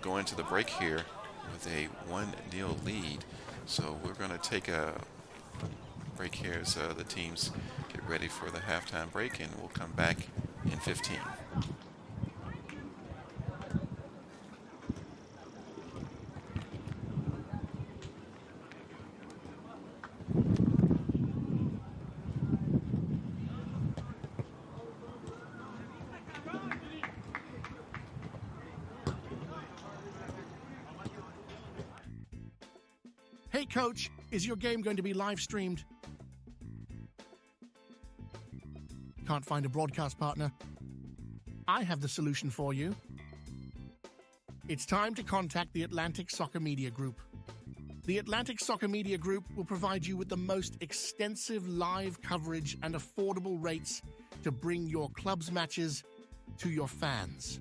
go into the break here with a 1-0 lead. So we're going to take a break here as the teams get ready for the halftime break, and we'll come back in 15. Hey coach, is your game going to be live streamed? Can't find a broadcast partner? I have the solution for you. It's time to contact the Atlantic Soccer Media Group. The Atlantic Soccer Media Group will provide you with the most extensive live coverage and affordable rates to bring your club's matches to your fans,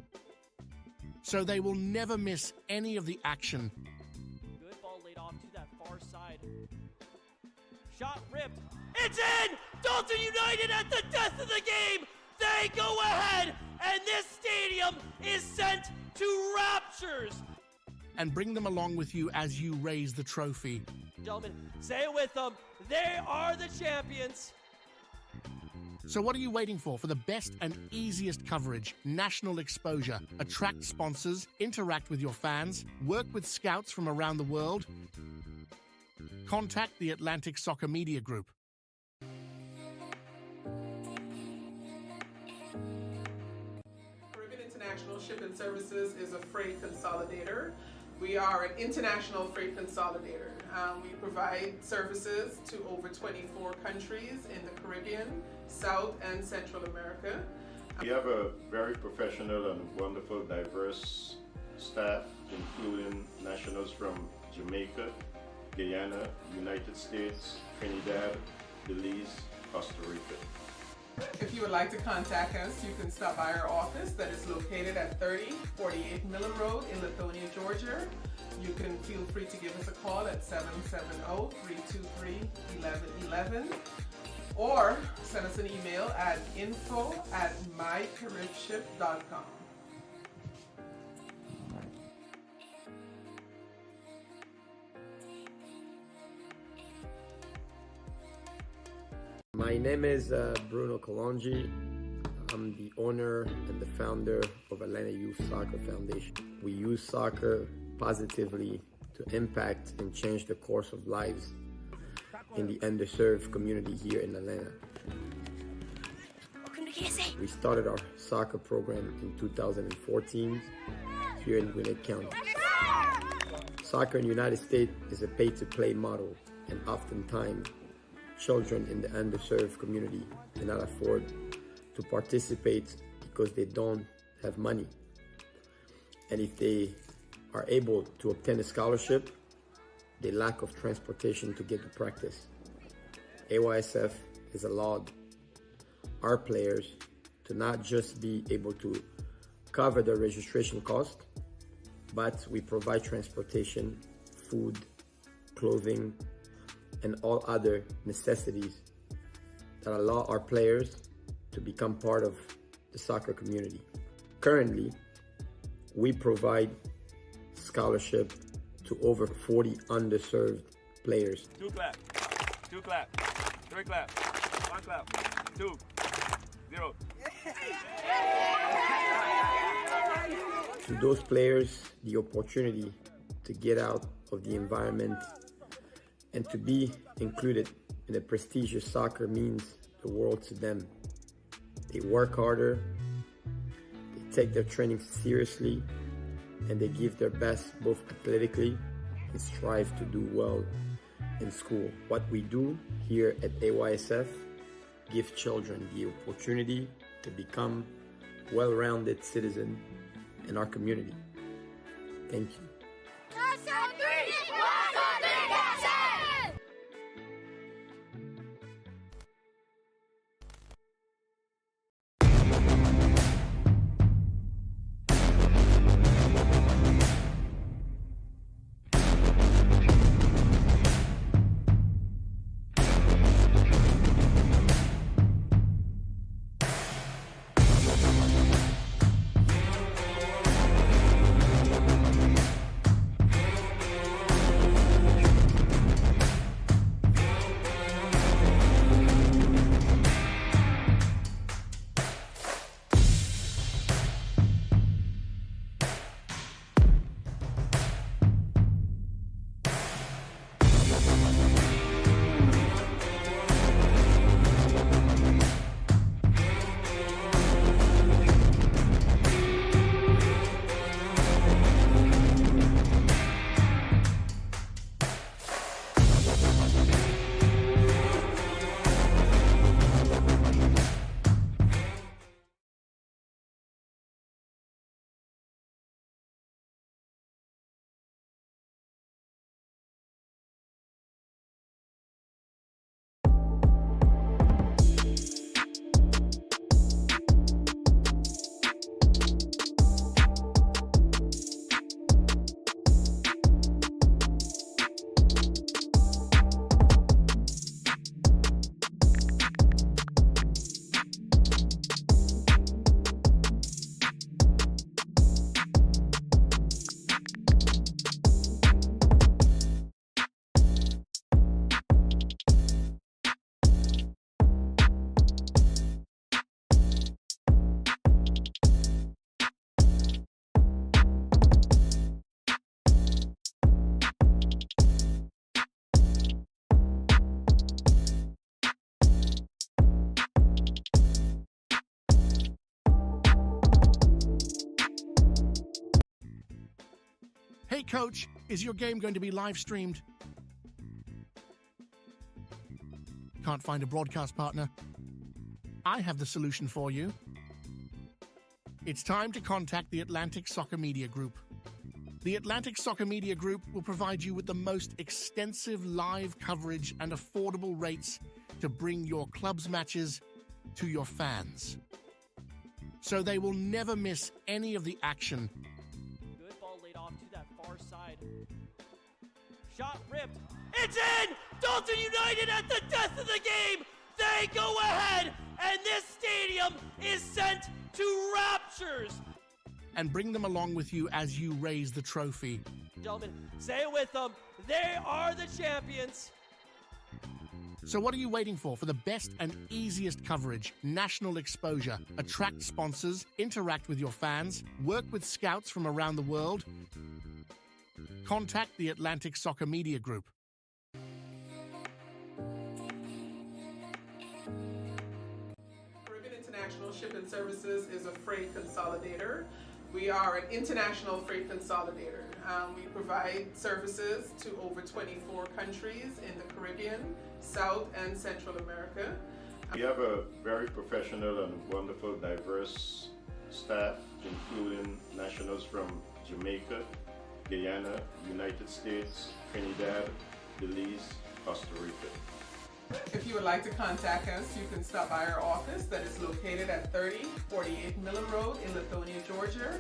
so they will never miss any of the action. Good ball laid off to that far side. Shot ripped. It's in! Dalton United at the death of the game! They go ahead, and this stadium is sent to raptures! And bring them along with you as you raise the trophy. Gentlemen, say it with them. They are the champions. So what are you waiting for? For the best and easiest coverage, national exposure, attract sponsors, interact with your fans, work with scouts from around the world? Contact the Atlantic Soccer Media Group. Caribbean International Shipping Services is a freight consolidator. We are an international freight consolidator. We provide services to over 24 countries in the Caribbean, South and Central America. We have a very professional and wonderful, diverse staff, including nationals from Jamaica, Guyana, United States, Trinidad, Belize, Costa Rica. If you would like to contact us, you can stop by our office that is located at 3048 Miller Road in Lithonia, Georgia. You can feel free to give us a call at 770-323-1111 or send us an email at info@mycaribship.com. My name is Bruno Colongi. I'm the owner and the founder of Atlanta Youth Soccer Foundation. We use soccer positively to impact and change the course of lives in the underserved community here in Atlanta. We started our soccer program in 2014 here in Gwinnett County. Soccer in the United States is a pay-to-play model, and oftentimes children in the underserved community cannot afford to participate because they don't have money. And if they are able to obtain a scholarship, they lack of transportation to get to practice. AYSF has allowed our players to not just be able to cover the registration cost, but we provide transportation, food, clothing, and all other necessities that allow our players to become part of the soccer community. Currently, we provide scholarship to over 40 underserved players. 2 clap, 2 clap, 3 clap, 1 clap, 2, 0. To those players, the opportunity to get out of the environment and to be included in a prestigious soccer means the world to them. They work harder, they take their training seriously, and they give their best both athletically and strive to do well in school. What we do here at AYSF gives children the opportunity to become well-rounded citizens in our community. Thank you. Hey coach, is your game going to be live streamed? Can't find a broadcast partner? I have the solution for you. It's time to contact the Atlantic Soccer Media Group. The Atlantic Soccer Media Group will provide you with the most extensive live coverage and affordable rates to bring your club's matches to your fans, so they will never miss any of the action. Good ball laid off to that far side. Shot ripped. It's in! Dalton United at the death of the game! They go ahead, and this stadium is sent to raptures. And bring them along with you as you raise the trophy. Gentlemen, say it with them. They are the champions. So what are you waiting for the best and easiest coverage, national exposure, attract sponsors, interact with your fans, work with scouts from around the world? Contact the Atlantic Soccer Media Group. Caribbean International Shipping Services is a freight consolidator. We are an international freight consolidator. We provide services to over 24 countries in the Caribbean, South and Central America. We have a very professional and wonderful, diverse staff, including nationals from Jamaica, Guyana, United States, Trinidad, Belize, Costa Rica. If you would like to contact us, you can stop by our office that is located at 3048 Millen Road in Lithonia, Georgia.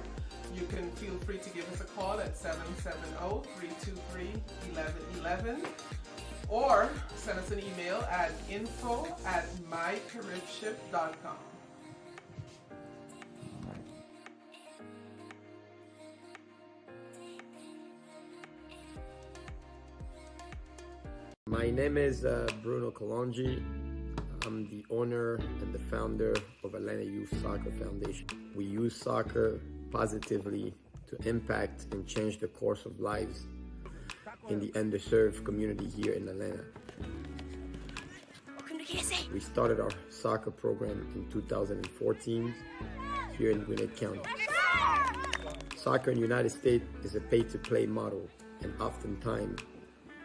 You can feel free to give us a call at 770-323-1111 or send us an email at info@mycaribship.com. My name is Bruno Colongi. I'm the owner and the founder of Atlanta Youth Soccer Foundation. We use soccer positively to impact and change the course of lives in the underserved community here in Atlanta. We started our soccer program in 2014 here in Gwinnett County. Soccer in the United States is a pay-to-play model, and oftentimes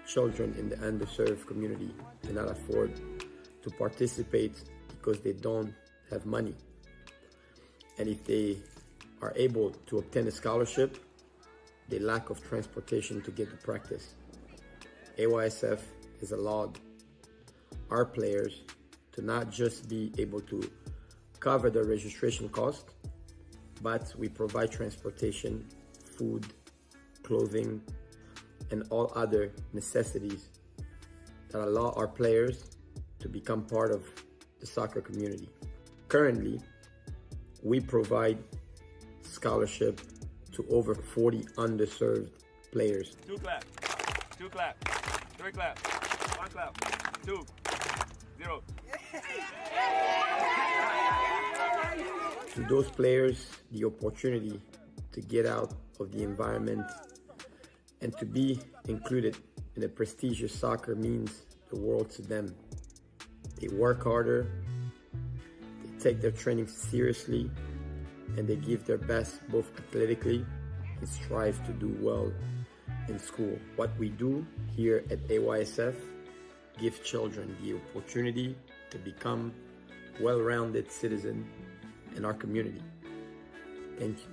children in the underserved community cannot afford to participate because they don't have money. And if they are able to obtain a scholarship, they lack of transportation to get to practice. AYSF has allowed our players to not just be able to cover the registration cost, but we provide transportation, food, clothing, and all other necessities that allow our players to become part of the soccer community. Currently, we provide scholarship to over 40 underserved players. 2 clap, 2 clap, 3 clap, 1 clap, 2, 0. To those players, the opportunity to get out of the environment and to be included in a prestigious soccer means the world to them. They work harder, they take their training seriously, and they give their best both athletically and strive to do well in school. What we do here at AYSF gives children the opportunity to become well-rounded citizens in our community. Thank you.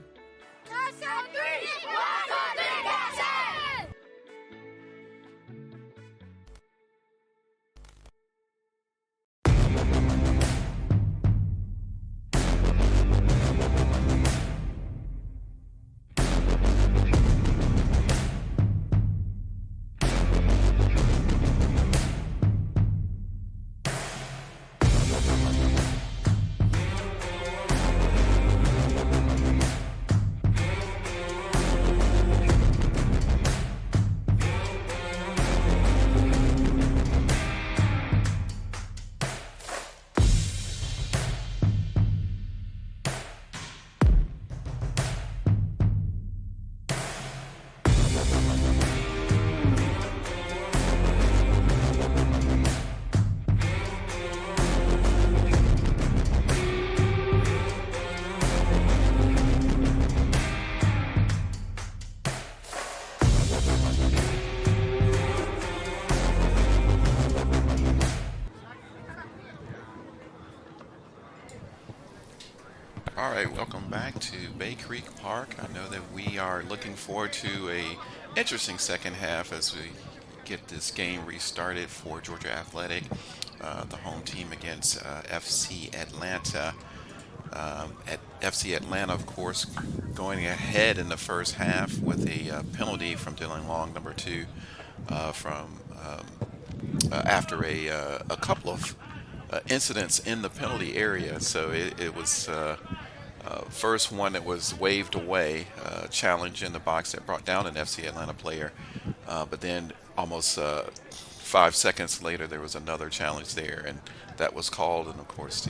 All right, welcome back to Bay Creek Park. I know that we are looking forward to a interesting second half as we get this game restarted for Georgia Athletic, the home team against FC Atlanta. At FC Atlanta, of course, going ahead in the first half with a penalty from Dylan Long, number 2, after a couple of incidents in the penalty area. So it was first one that was waved away, challenge in the box that brought down an FC Atlanta player, but then almost 5 seconds later, there was another challenge there, and that was called, and of course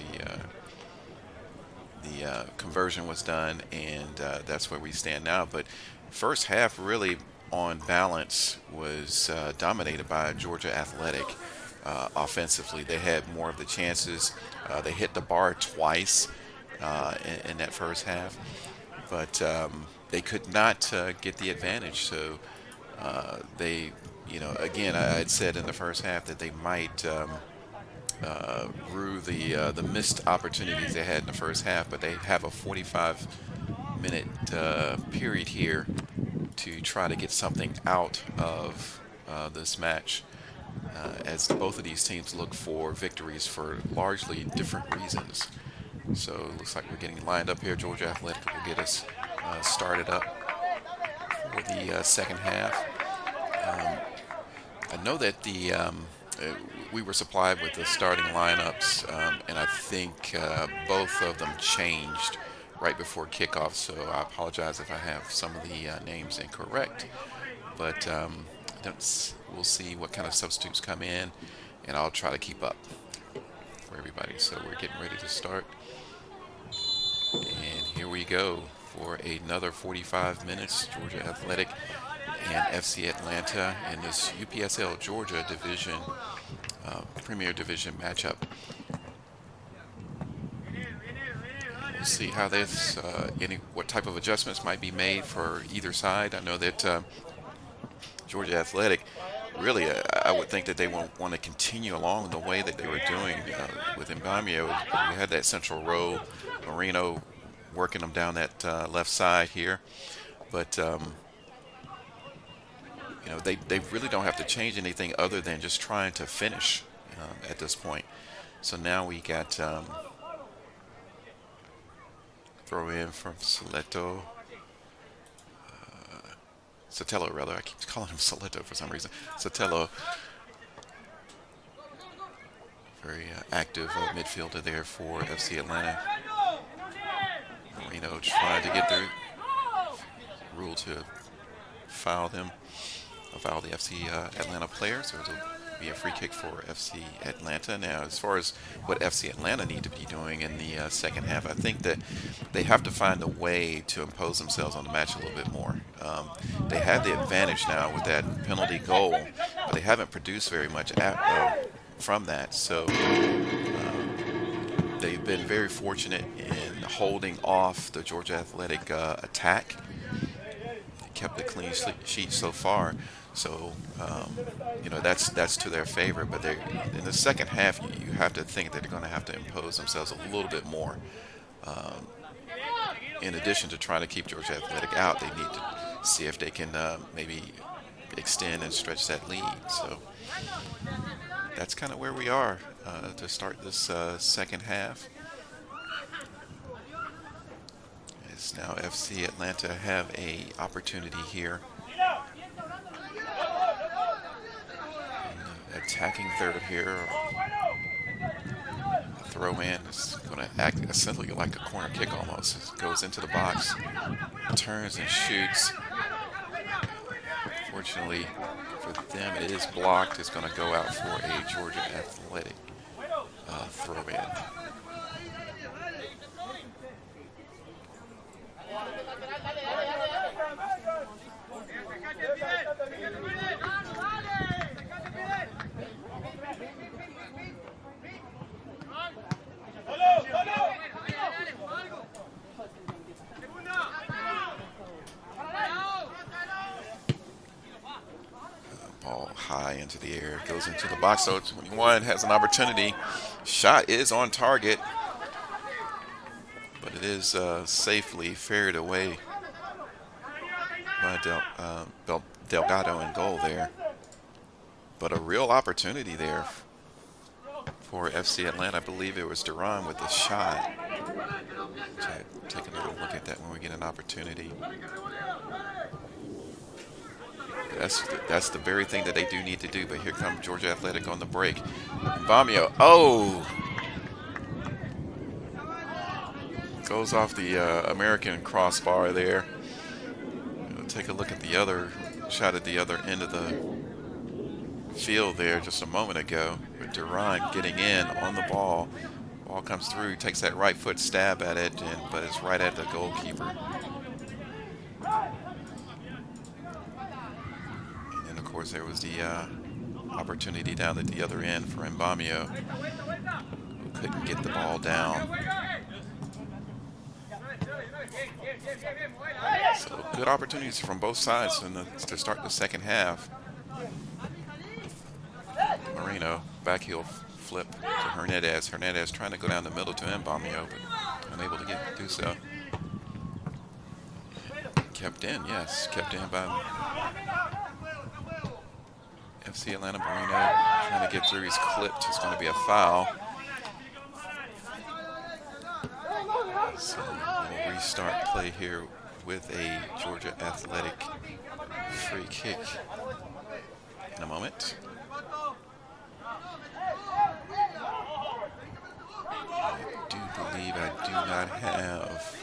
the conversion was done, and that's where we stand now. But first half, really on balance, was dominated by Georgia Athletic. Offensively, they had more of the chances. They hit the bar twice in that first half, but they could not get the advantage. So they, again, I had said in the first half that they might rue the missed opportunities they had in the first half, but they have a 45-minute period here to try to get something out of this match, as both of these teams look for victories for largely different reasons. So it looks like we're getting lined up here. Georgia Athletic will get us started up for the second half. I know that we were supplied with the starting lineups, and I think both of them changed right before kickoff, so I apologize if I have some of the names incorrect. But we'll see what kind of substitutes come in, and I'll try to keep up for everybody. So we're getting ready to start. And here we go for another 45 minutes. Georgia Athletic and FC Atlanta in this UPSL Georgia Division, Premier Division matchup. We'll see how this, what type of adjustments might be made for either side. I know that Georgia Athletic, really, I would think that they won't want to continue along the way that they were doing with Mbamio. We had that central row, Marino working them down that left side here, but they really don't have to change anything other than just trying to finish at this point. So now we got throw in from Sotelo rather. I keep calling him Sotelo for some reason. Sotelo, very active midfielder there for FC Atlanta. Marino trying to get their rule to foul the FC Atlanta player, so it'll be a free kick for FC Atlanta. Now, as far as what FC Atlanta need to be doing in the second half, I think that they have to find a way to impose themselves on the match a little bit more. They have the advantage now with that penalty goal, but they haven't produced very much from that. So they've been very fortunate in holding off the Georgia Athletic attack. They kept a clean sheet so far. So, that's to their favor. But in the second half, you have to think that they're going to have to impose themselves a little bit more. In addition to trying to keep Georgia Athletic out, they need to see if they can maybe extend and stretch that lead. So that's kind of where we are to start this second half. As now FC Atlanta have a opportunity here. Attacking third here. Throw in is going to act essentially like a corner kick almost. It goes into the box, turns and shoots. Fortunately for them, it is blocked. It's going to go out for a Georgia Athletic throw in. Ball high into the air, goes into the box. So 21 has an opportunity. Shot is on target, but it is safely ferried away by Delgado in goal there. But a real opportunity there for FC Atlanta. I believe it was Duran with the shot. Take another look at that when we get an opportunity. That's the very thing that they do need to do. But here comes Georgia Athletic on the break. Mbamio, goes off the American crossbar there. We'll take a look at the other shot at the other end of the field there just a moment ago. But Durant getting in on the ball. Ball comes through, takes that right foot stab at it, but it's right at the goalkeeper. And then, of course, there was the opportunity down at the other end for Mbamio, who couldn't get the ball down. So good opportunities from both sides to start the second half. Moreno, back heel flip to Hernandez. Hernandez trying to go down the middle to Mbamio, but unable to do so. Kept in, yes, kept in by FC Atlanta. Moreno trying to get through. He's clipped. It's going to be a foul. So we'll restart play here with a Georgia Athletic free kick in a moment. I do believe I do not have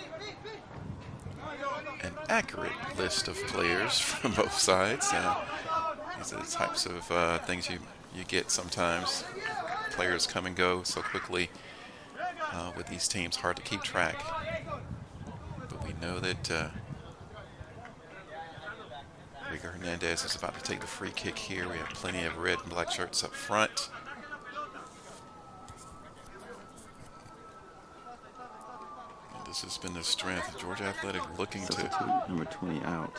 an accurate list of players from both sides. These are the types of things you get sometimes. Players come and go so quickly with these teams, hard to keep track. But we know that Rigo Hernandez is about to take the free kick here. We have plenty of red and black shirts up front. And this has been the strength. Georgia Athletic looking to number 20 out.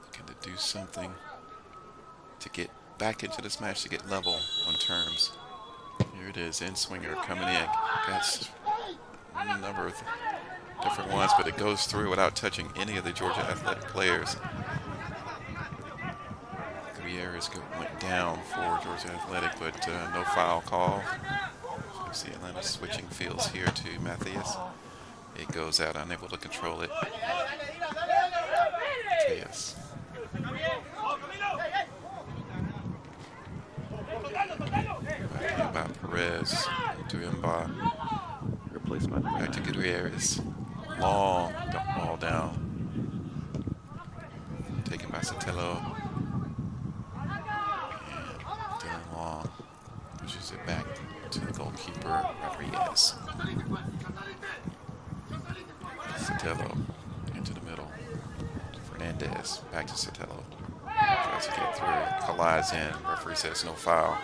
Looking to do something to get back into this match, to get level on terms. Here it is, in-swinger coming in. Got a number of different ones, but it goes through without touching any of the Georgia Athletic players. Gutierrez went down for Georgia Athletic, but no foul call. You see Atlanta switching fields here to Matthias. It goes out, unable to control it. Matthias. By Perez to Mba. Replaced by Back to Gutierrez. Long ball down. Taken by Sotelo. And Dylan Long pushes it back to the goalkeeper, Rodriguez. Sotelo into the middle. Fernandez back to Sotelo. Tries to get through. Collides in. Referee says no foul.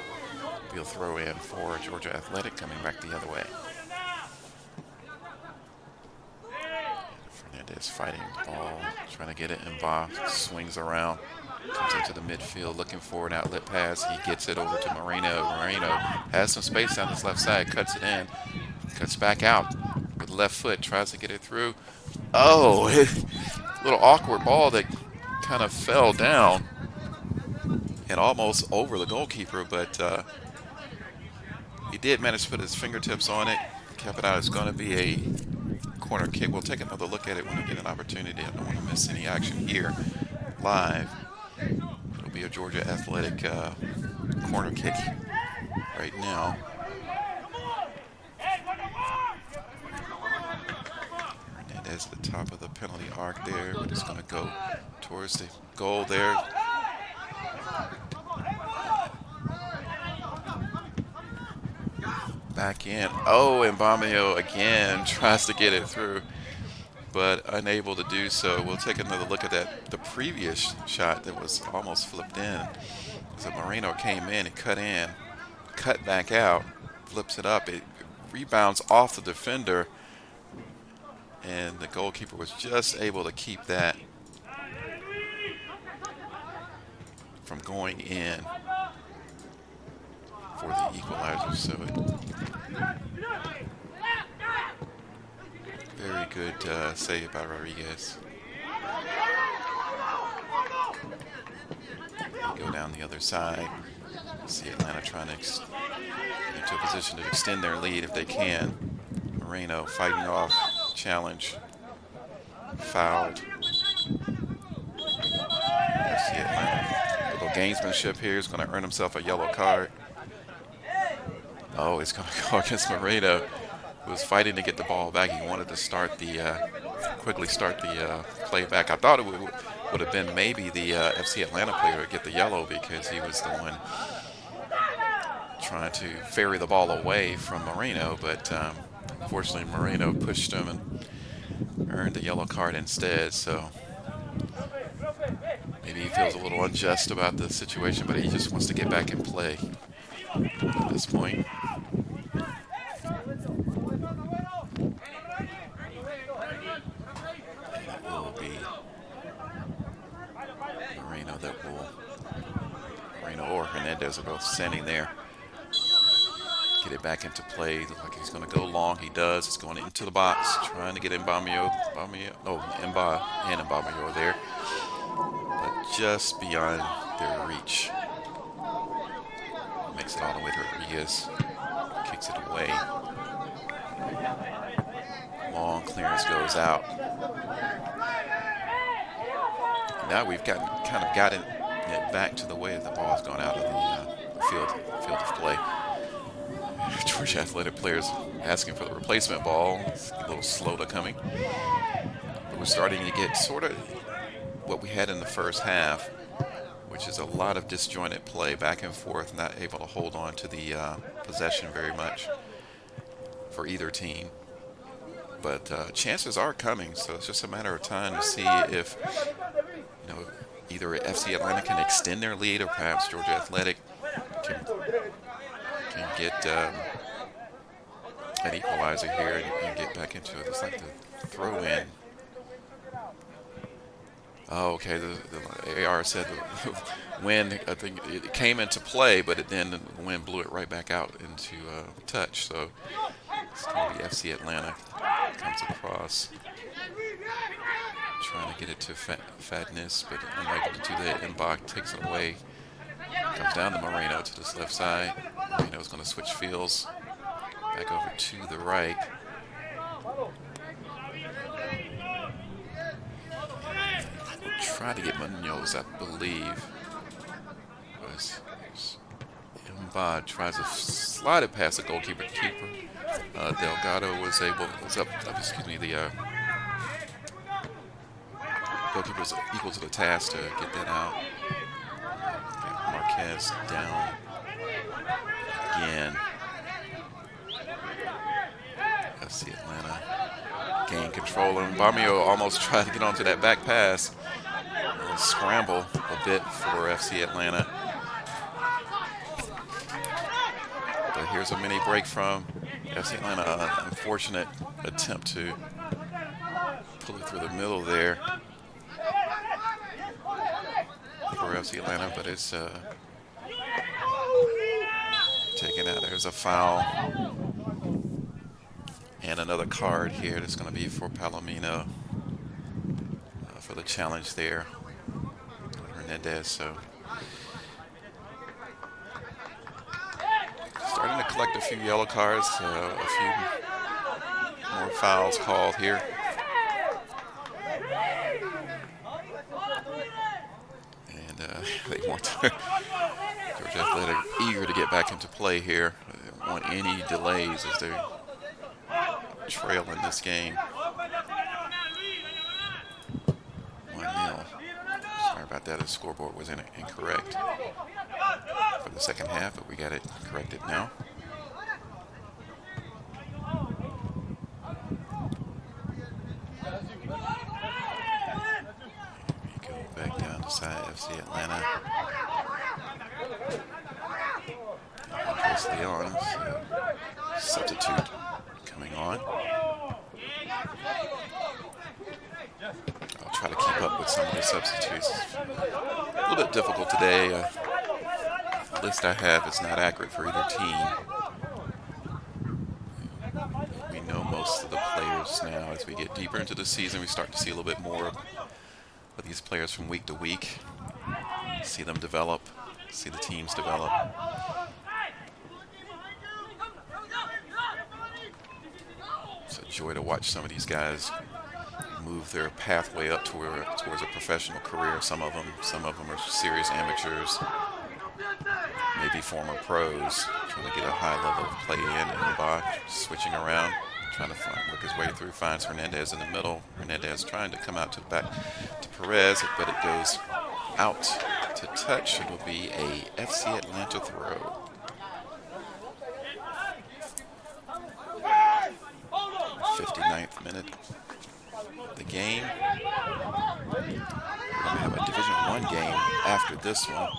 He'll throw in for Georgia Athletic, coming back the other way. Fernandez fighting the ball, trying to get it involved, swings around, comes into the midfield, looking for an outlet pass. He gets it over to Moreno. Moreno has some space down his left side, cuts it in, cuts back out with left foot, tries to get it through. Oh, a little awkward ball that kind of fell down and almost over the goalkeeper, but he did manage to put his fingertips on it, kept it out. It's going to be a corner kick. We'll take another look at it when we get an opportunity. I don't want to miss any action here live. It'll be a Georgia Athletic corner kick right now. Hernandez at the top of the penalty arc there, but it's going to go towards the goal there. Back in. Oh, and Mbamio again tries to get it through, but unable to do so. We'll take another look at that. The previous shot that was almost flipped in. So Moreno came in and cut back out, flips it up. It rebounds off the defender, and the goalkeeper was just able to keep that from going in for the equalizer. So very good save by Rodriguez. Go down the other side. See Atlanta trying to get into a position to extend their lead if they can. Moreno fighting off, challenge, fouled. See Atlanta. Little gamesmanship here is going to earn himself a yellow card. Oh, it's going to go against Moreno, who was fighting to get the ball back. He wanted to quickly start the play back. I thought it would have been maybe the FC Atlanta player to get the yellow because he was the one trying to ferry the ball away from Moreno, but unfortunately Moreno pushed him and earned the yellow card instead. So maybe he feels a little unjust about the situation, but he just wants to get back and play at this point. It will be Moreno or Hernandez are both standing there. Get it back into play. Looks like he's going to go long. He does. It's going into the box, trying to get Mbamio. Mbamio there, but just beyond their reach. Makes it all the way to Rodriguez. Kicks it away. Long clearance goes out. Now we've kind of gotten it back to the way the ball's gone out of the field of play. Georgia Athletic players asking for the replacement ball. It's a little slow to coming. But we're starting to get sort of what we had in the first half, which is a lot of disjointed play, back and forth, not able to hold on to the possession very much for either team. But chances are coming, so it's just a matter of time to see if either FC Atlanta can extend their lead or perhaps Georgia Athletic can get an equalizer here and get back into it. It's like the throw in. Oh, okay. The AR said the wind, I think it came into play, but then the wind blew it right back out into touch. So it's going to be FC Atlanta comes across, trying to get it to Fatness, but unable to do that. Mbach takes it away. Comes down to Moreno to this left side. Moreno's going to switch fields back over to the right. Try to get Munoz, I believe. Mbach tries to slide it past the goalkeeper. Delgado was up. The goalkeeper was equal to the task to get that out. Marquez down again. FC Atlanta gain control, and Mbamio almost tried to get onto that back pass. A scramble a bit for FC Atlanta. But here's a mini break from FC Atlanta. Unfortunate attempt to pull it through the middle there for FC Atlanta, but it's taken out. There's a foul and another card here that's going to be for Palomino for the challenge there. Hernandez, so starting to collect a few yellow cards, a few more fouls called here. And they want to, Georgia Athletic eager to get back into play here. They don't want any delays as they trail in this game. 1-0. Sorry about that, the scoreboard was incorrect for the second half, but we got it corrected now. We go back down to side FC Atlanta. Andres Leon, substitute coming on. I'll try to keep up with some of the substitutes. A little bit difficult today. The list I have is not accurate for either team. We know most of the players now. As we get deeper into the season, we start to see a little bit more of these players from week to week. See them develop, see the teams develop. It's a joy to watch some of these guys move their pathway up towards a professional career. Some of them are serious amateurs, maybe former pros, trying to get a high level of play in. And Mbach switching around, trying to work his way through, finds Hernandez in the middle. Hernandez trying to come out to the back to Perez, but it goes out to touch. It will be a FC Atlanta throw. 59th minute of the game. We're going to have a Division I game after this one.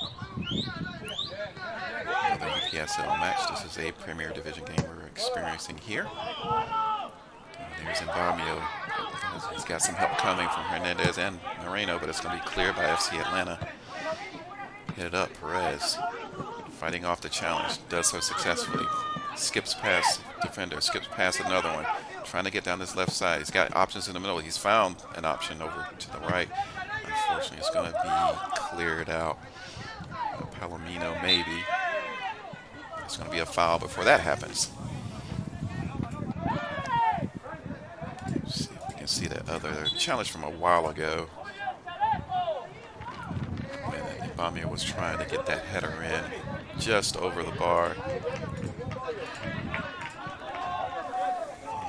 Another UPSL match. This is a Premier Division game we're experiencing here. There's Mbamio. He's got some help coming from Hernandez and Moreno, but it's going to be cleared by FC Atlanta. Hit it up, Perez. Fighting off the challenge. Does so successfully. Skips past defender. Skips past another one. Trying to get down this left side. He's got options in the middle. He's found an option over to the right. Unfortunately, it's going to be cleared out. Palomino, maybe. It's going to be a foul before that happens. Let's see if we can see that other challenge from a while ago. And Mbamia was trying to get that header in just over the bar.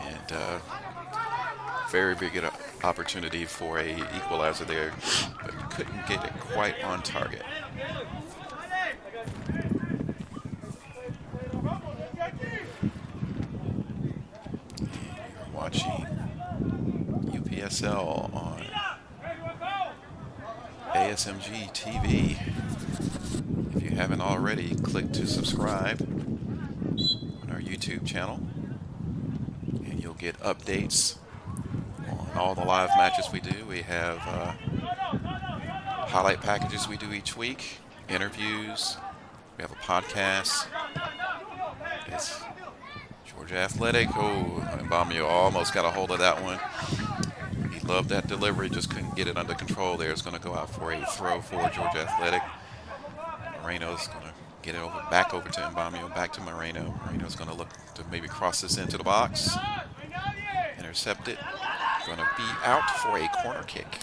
And very big opportunity for a equalizer there, but couldn't get it quite on target. You're watching UPSL on ASMG TV. If you haven't already, click to subscribe on our YouTube channel, and you'll get updates on all the live matches we do. We have highlight packages we do each week, interviews, we have a podcast. It's Georgia Athletic. Oh, Mbamio almost got a hold of that one. He loved that delivery, just couldn't get it under control there. It's going to go out for a throw for Georgia Athletic. Moreno's going to get it back over to Mbamio, back to Moreno. Moreno's going to look to maybe cross this into the box. Intercept it. Going to be out for a corner kick.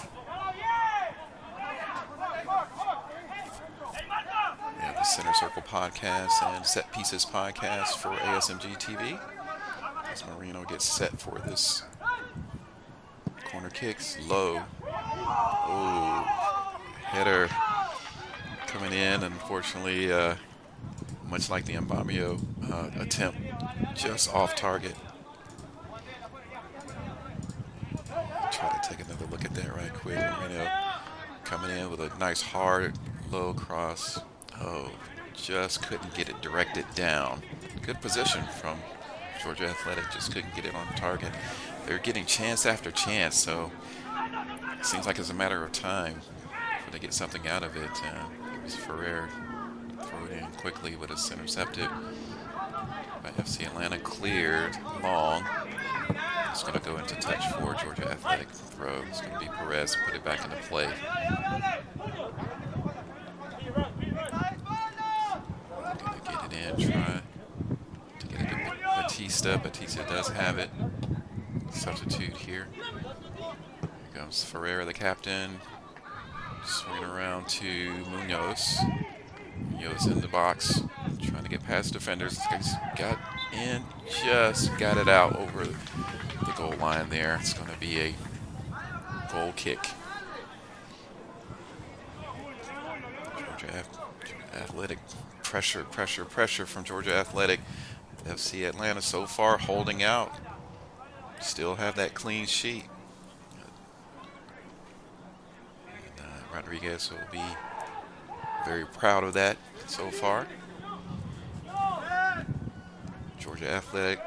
We have the Center Circle podcast and Set Pieces podcast for ASMG TV. As Moreno gets set for this corner kicks, low. Oh, header coming in. Unfortunately, much like the Mbamio attempt, just off target. Try to take another look at that right quick. Moreno coming in with a nice hard low cross. Oh, just couldn't get it directed down. Good position from Georgia Athletic, just couldn't get it on target. They're getting chance after chance, so it seems like it's a matter of time before they get something out of it. It was Ferrer throw it in quickly, but it's intercepted by FC Atlanta, cleared long. It's going to go into touch for Georgia Athletic throw. It's going to be Perez, put it back into play. Going to get it in, try to get it to Batista. Batista does have it. Substitute here. Here comes Ferreira, the captain. Swing around to Munoz. Munoz in the box, trying to get past defenders. He's got in, just got it out over the goal line there. It's going to be a goal kick. Georgia Athletic, pressure from Georgia Athletic. FC Atlanta so far holding out. Still have that clean sheet. And, Rodriguez will be very proud of that so far. Georgia Athletic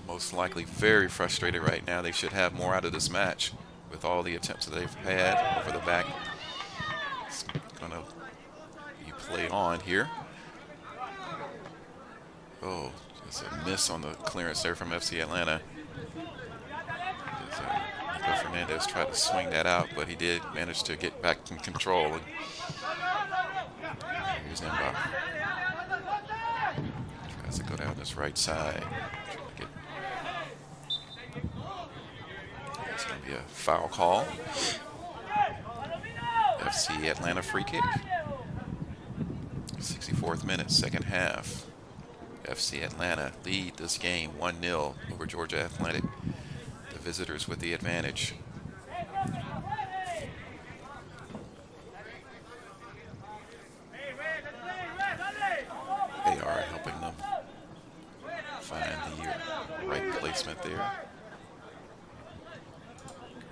most likely very frustrated right now. They should have more out of this match with all the attempts that they've had over the back. It's going to be played on here. Oh, just a miss on the clearance there from FC Atlanta. Nico Fernandez tried to swing that out, but he did manage to get back in control. And here's Mbamio. Tries to go down this right side. It's going to be a foul call. FC Atlanta free kick. 64th minute, second half. FC Atlanta lead this game 1-0 over Georgia Athletic. The visitors with the advantage. They are helping them find the right placement there.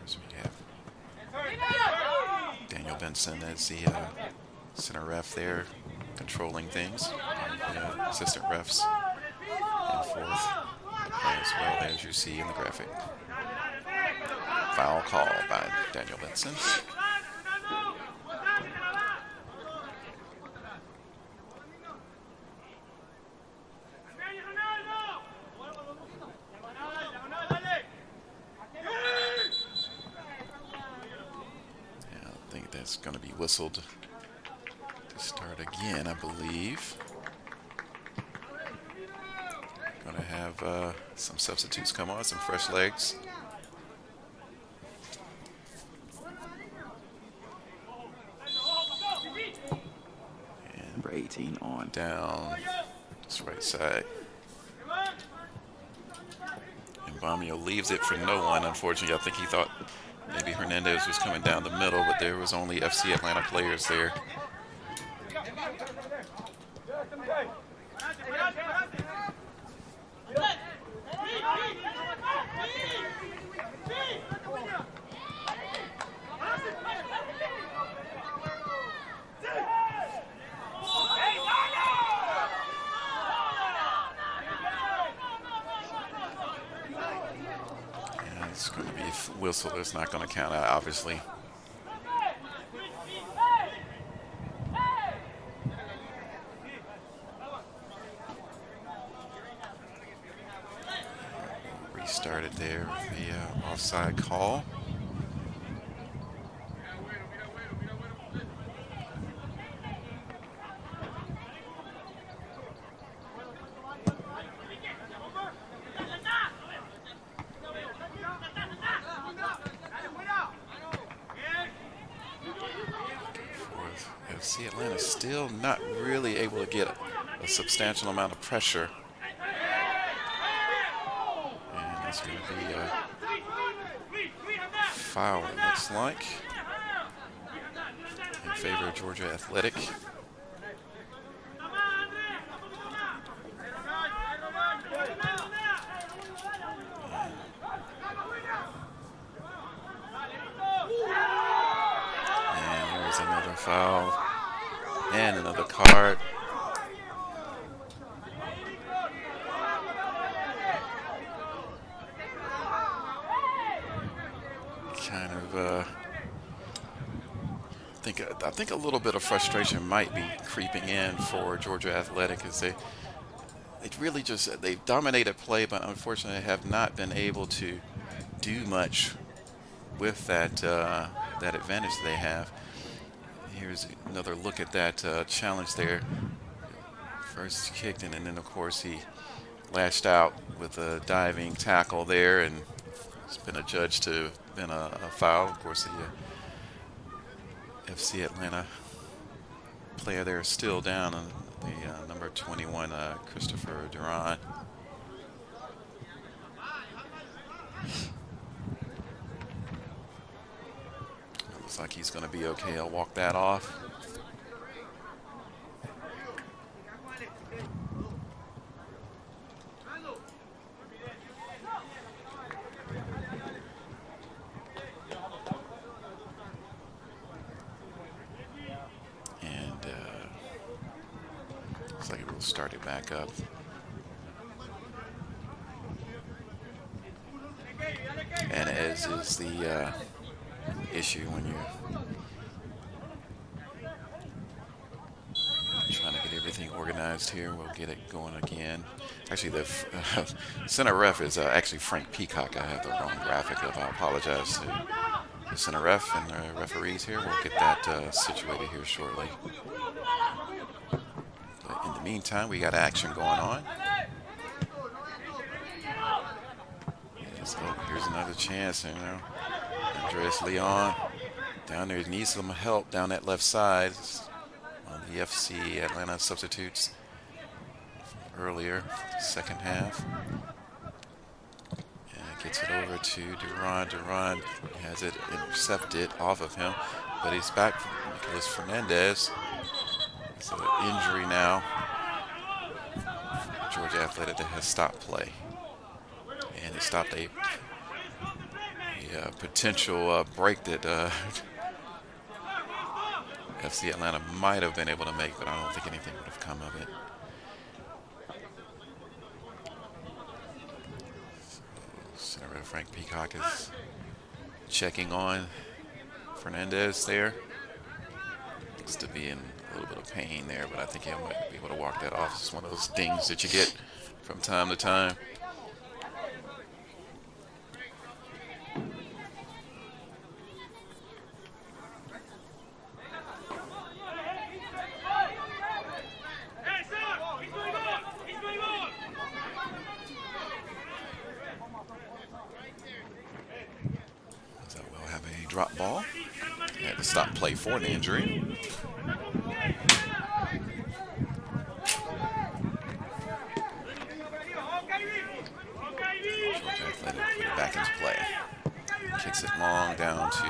As we have Daniel Benson as the center ref there, controlling things. And the assistant refs in fourth, as well as you see in the graphic. Foul call by Daniel Benson. It's going to be whistled to start again, I believe. Going to have some substitutes come on, some fresh legs. And Number 18 on. Down this right side. And Bomio leaves it for no one, unfortunately. I think he thought maybe Hernandez was coming down the middle, but there was only FC Atlanta players there. It's going to be a whistle. It's not going to count out, obviously. Restarted there with the offside call. FC Atlanta still not really able to get a substantial amount of pressure. And it's going to be a foul, it looks like, in favor of Georgia Athletic. And here's another foul. And another card. Kind of I think a little bit of frustration might be creeping in for Georgia Athletic, as they really just they've dominated play, but unfortunately have not been able to do much with that that advantage they have. Here's another look at that challenge there. First kicked, and then of course he lashed out with a diving tackle there, and it's been adjudged to have been a foul. Of course, the FC Atlanta player there is still down, on the number 21, Christopher Durant. Looks like he's going to be okay. I'll walk that off. And looks like it will start it back up. And as is the issue when you're trying to get everything organized here. We'll get it going again. Actually, the center ref is actually Frank Peacock. I have the wrong graphic up. I apologize to the center ref and the referees here. We'll get that situated here shortly. But in the meantime, we got action going on. Here's another chance, you know. Andres Leon down there needs some help down that left side. On the FC Atlanta substitutes. earlier, second half. And gets it over to Duran. Duran has it intercepted off of him, but he's back from Nicholas Fernandez. It's an injury now. Georgia Athletic that has stopped play. And it stopped a potential break that FC Atlanta might have been able to make, but I don't think anything would have come of it. So, Senator Frank Peacock is checking on Fernandez there. Looks to be in a little bit of pain there, but I think he might be able to walk that off. It's one of those dings that you get from time to time. Drop ball. Had to stop play for an injury. Georgia Athletic put it back into play. Kicks it long down to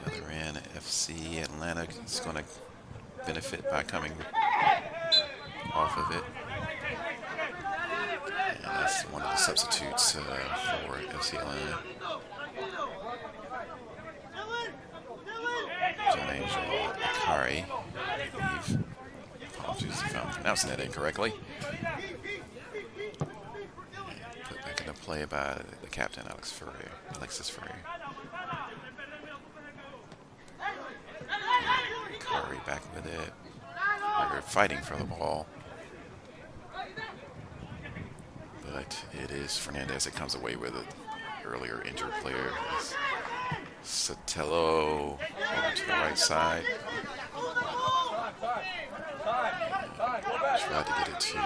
the other end. FC Atlanta is going to benefit by coming off of it. And that's one of the substitutes for FC Atlanta. John Angel Akari, I believe. Apologies if I'm pronouncing that incorrectly. Put back into play by the captain, Alexis Ferrer. Akari back with it. We're fighting for the ball. But it is Fernandez that comes away with it. Earlier injured player. Sotelo over to the right side. Tried to get it to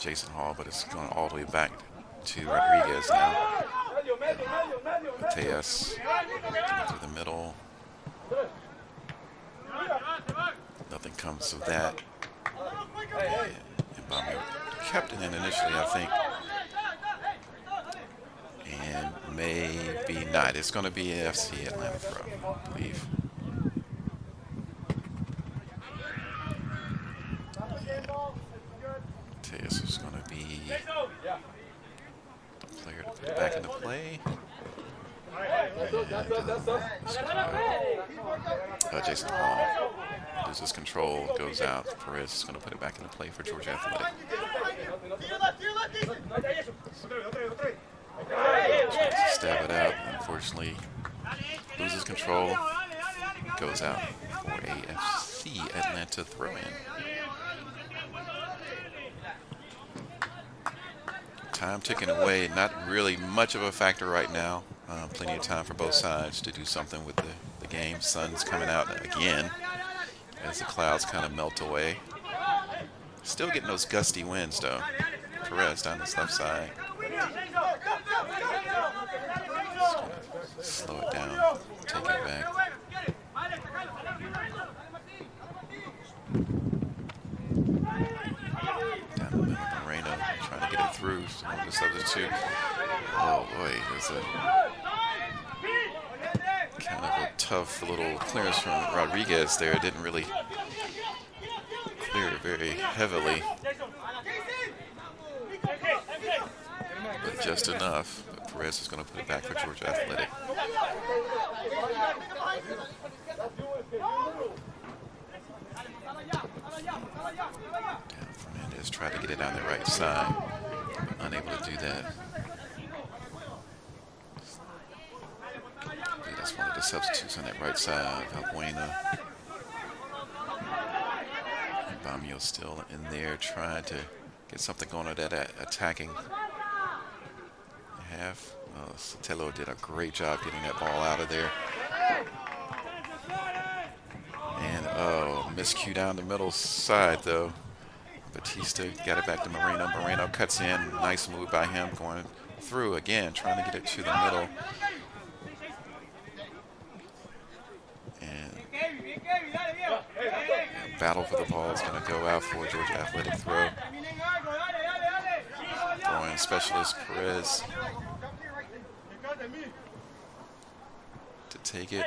Jason Hall, but it's going all the way back to Rodriguez now. Mateus through the middle. Nothing comes of that. And Bamio kept it in initially, I think. And maybe not. It's going to be an FC Atlanta throw, I believe. Mateus is going to be the player to put it back into play. And Jason Hall loses control, goes out. Perez is going to put it back into play for Georgia Athletic. Tries to stab it out, unfortunately loses control, goes out for a FC Atlanta throw-in. Time ticking away, not really much of a factor right now. Plenty of time for both sides to do something with the game. Sun's coming out again as the clouds kind of melt away. Still getting those gusty winds though. Perez down this left side. Slow it down, take it back. Down the middle, Moreno trying to get it through. So the substitute. Oh boy, there's a kind of a tough little clearance from Rodriguez there. Didn't really clear it very heavily, but just enough. But Perez is going to put it back for Georgia Athletic. Fernandez tried to get it down the right side, but unable to do that. That's one of the substitutes on that right side, Valbuena. Bamio still in there trying to get something going on that attacking half. Sotelo did a great job getting that ball out of there. And miscue down the middle side though. Batista got it back to Moreno. Moreno cuts in. Nice move by him going through again, trying to get it to the middle. And Battle for the ball is going to go out for Georgia Athletic throw. Throwing specialist Perez to take it.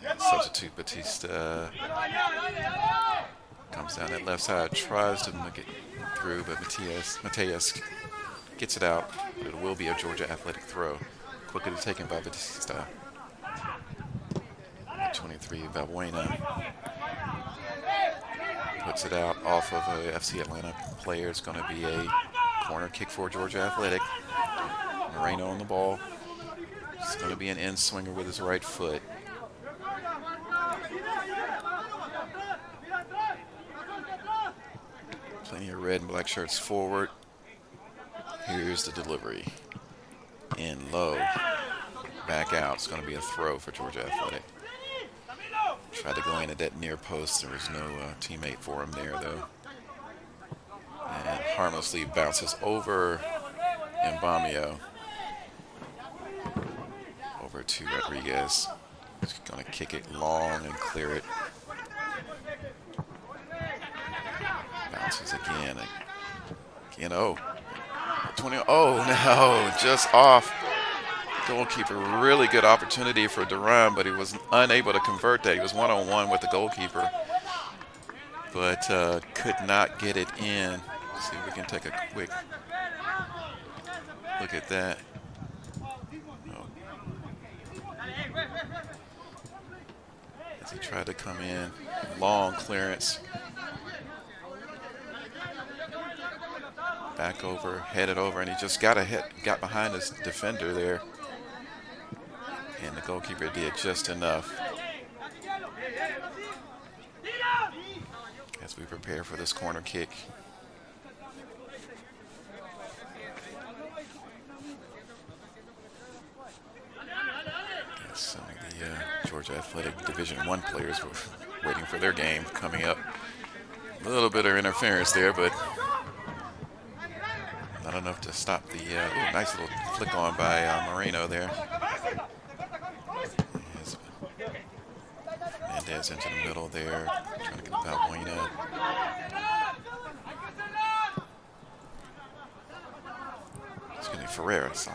And substitute Batista comes down that left side, tries to make it through, but Mateus gets it out. It will be a Georgia Athletic throw. Quickly taken by Batista. 23, Valbuena puts it out off of a FC Atlanta player. It's going to be a corner kick for Georgia Athletic. Moreno on the ball. It's going to be an in swinger with his right foot. Plenty of red and black shirts forward. Here's the delivery. In low. Back out. It's going to be a throw for Georgia Athletic. Tried to go in at that near post. There was no teammate for him there, though. And harmlessly bounces over Mbamio. Over to Rodriguez. He's going to kick it long and clear it. Bounces again. Again, oh. 20. Oh, no. Just off. Goalkeeper, really good opportunity for Duran, but he was unable to convert that. He was one-on-one with the goalkeeper, but could not get it in. Let's see if we can take a quick look at that. Oh. As he tried to come in, long clearance. Back over, headed over, and he just got behind his defender there. And the goalkeeper did just enough. As we prepare for this corner kick. Some of the Georgia Athletic Division I players were waiting for their game coming up. A little bit of interference there, but not enough to stop the nice little flick on by Moreno there. Mendez into the middle there, trying to get Valbuena. Excuse me, Ferreira. So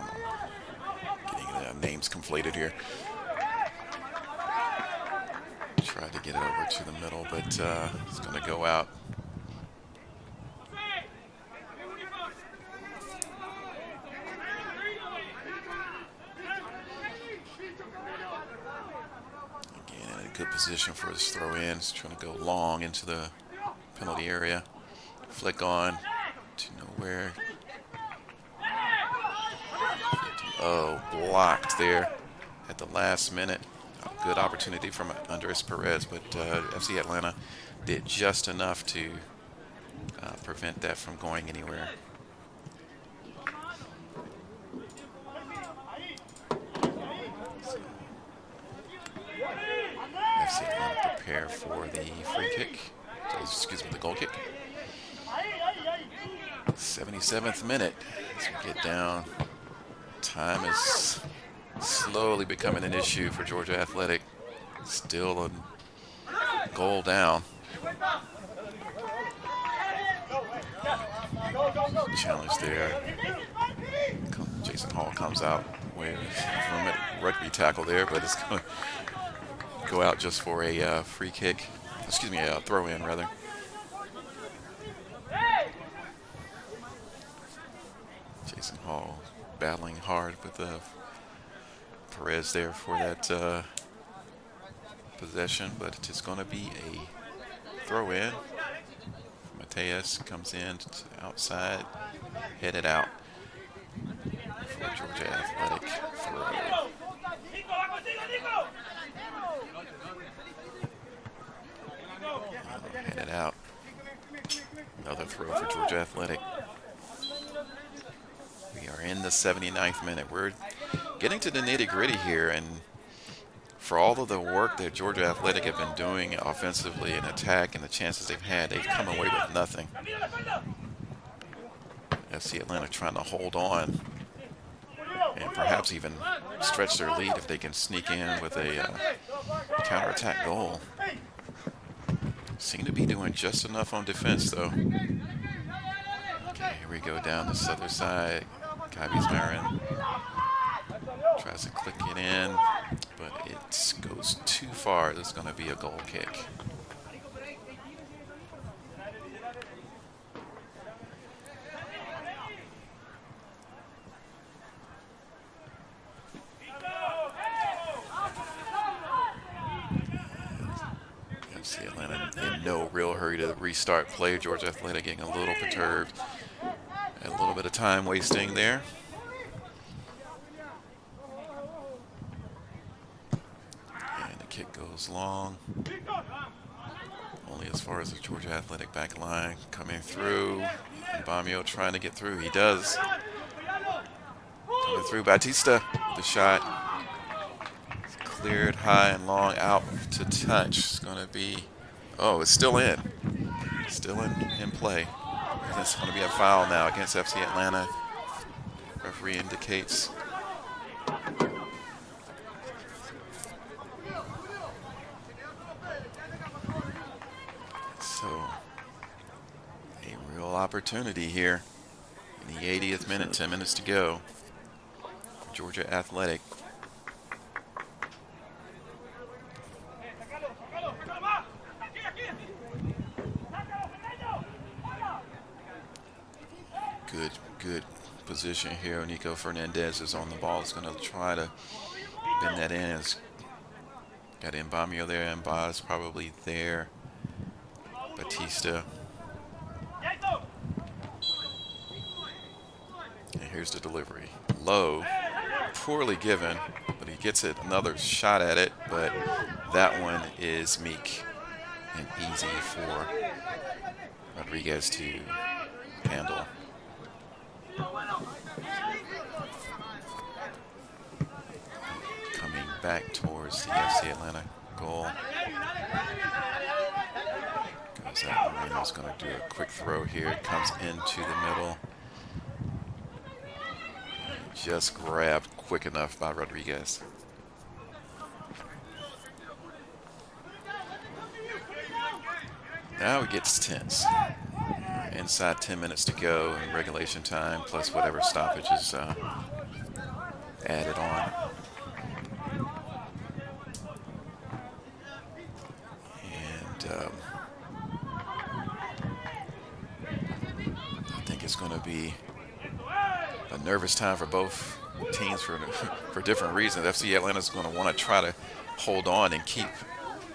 I'm getting names conflated here. Tried to get it over to the middle, but it's going to go out. Good position for his throw in. He's trying to go long into the penalty area. Flick on to nowhere. Oh, blocked there at the last minute. A good opportunity from Andres Perez, but FC Atlanta did just enough to prevent that from going anywhere. FC Atlanta prepare for the free kick. Excuse me, the goal kick. 77th minute as we get down. Time is slowly becoming an issue for Georgia Athletic. Still a goal down. Challenge there. Jason Hall comes out with a rugby tackle there, but it's going to go out just for a free kick. Excuse me, a throw in rather. Jason Hall battling hard with Perez there for that possession, but it's going to be a throw in. Mateus comes in to outside, headed out for Georgia Athletic throw. Headed out. Another throw for Georgia Athletic. We are in the 79th minute. We're getting to the nitty-gritty here, and for all of the work that Georgia Athletic have been doing offensively and attack and the chances they've had, they've come away with nothing. FC Atlanta trying to hold on and perhaps even stretch their lead if they can sneak in with a counterattack goal. Seem to be doing just enough on defense, though. Okay, here we go down this other side. Kaibi's Marin tries to click it in, but it goes too far. This is going to be a goal kick. FC Atlanta in no real hurry to restart play. Georgia Athletic getting a little perturbed. A little bit of time wasting there. And the kick goes long. Only as far as the Georgia Athletic back line coming through. And Bamio trying to get through. He does. Coming through. Batista with the shot. It's cleared high and long out to touch. It's going to be, oh, it's still in. Still in play. It's going to be a foul now against FC Atlanta. Referee indicates. So, a real opportunity here in the 80th minute, 10 minutes to go. Georgia Athletic. Good position here. Nico Fernandez is on the ball. Is going to try to bend that in. It's got Mbamio there, and Mbaz probably there. Batista. And here's the delivery. Low, poorly given, but he gets it. Another shot at it, but that one is meek and easy for Rodriguez to handle. Coming back towards the FC Atlanta goal. Goes out. Moreno's going to do a quick throw here. It comes into the middle. Just grabbed quick enough by Rodriguez. Now it gets tense. Inside 10 minutes to go in regulation time, plus whatever stoppages added on. And I think it's going to be a nervous time for both teams for different reasons. FC Atlanta is going to want to try to hold on and keep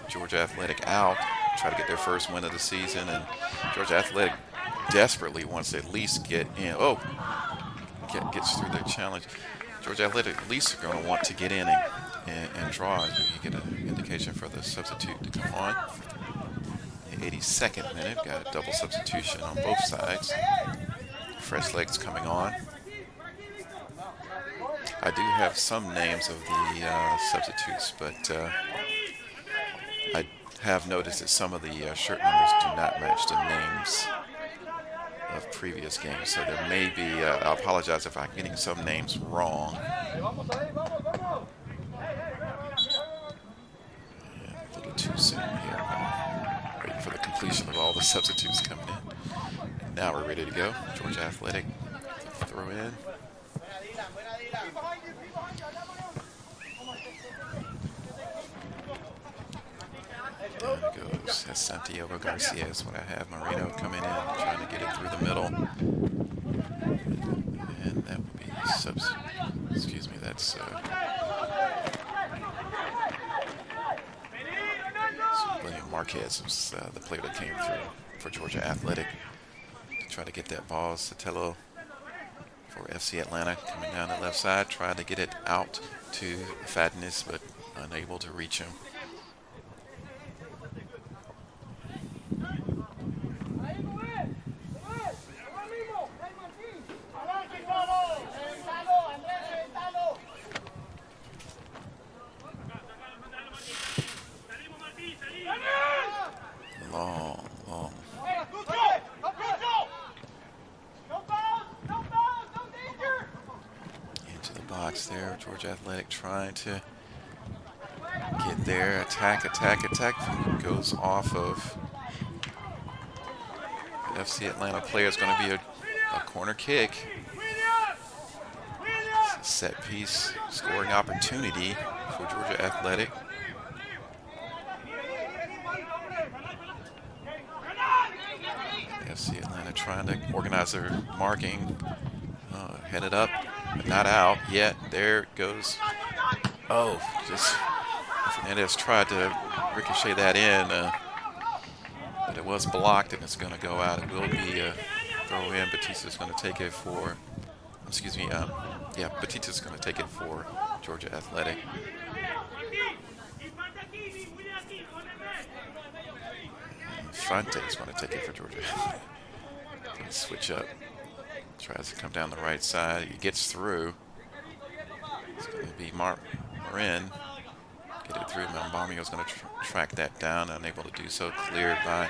Georgia Athletic out, try to get their first win of the season, and Georgia Athletic desperately wants to at least get in. Oh, gets through the challenge. Georgia Athletic at least are going to want to get in and draw. You get an indication for the substitute to come on. The 82nd minute, got a double substitution on both sides. Fresh legs coming on. I do have some names of the substitutes, but I have noticed that some of the shirt numbers do not match the names of previous games, so there may be, I apologize if I'm getting some names wrong. Yeah, a little too soon here. Waiting for the completion of all the substitutes coming in. And now we're ready to go. Georgia Athletic to throw in. There it goes. That's Santiago Garcia is what I have. Moreno coming in, trying to get it through the middle. And that would be excuse me, that's Marquez was the player that came through for Georgia Athletic to try to get that ball. Sotelo for FC Atlanta coming down the left side, trying to get it out to Fatness, but unable to reach him. Long. Into the box Georgia Athletic trying to get there. Attack. Goes off of the FC Atlanta player. It's going to be a corner kick. Set piece scoring opportunity for Georgia Athletic. FC Atlanta trying to organize their marking. Headed up, but not out yet. There it goes. Oh, just Fernandez tried to ricochet that in, but it was blocked and it's going to go out. It will be a throw in. Batista's going to take it for, Batista's going to take it for Georgia Athletic. Fonte's going to take it for Georgia. Switch up. Tries to come down the right side. He gets through. It's going to be Marin. Get it through. Mbamio's going to track that down. Unable to do so. Cleared by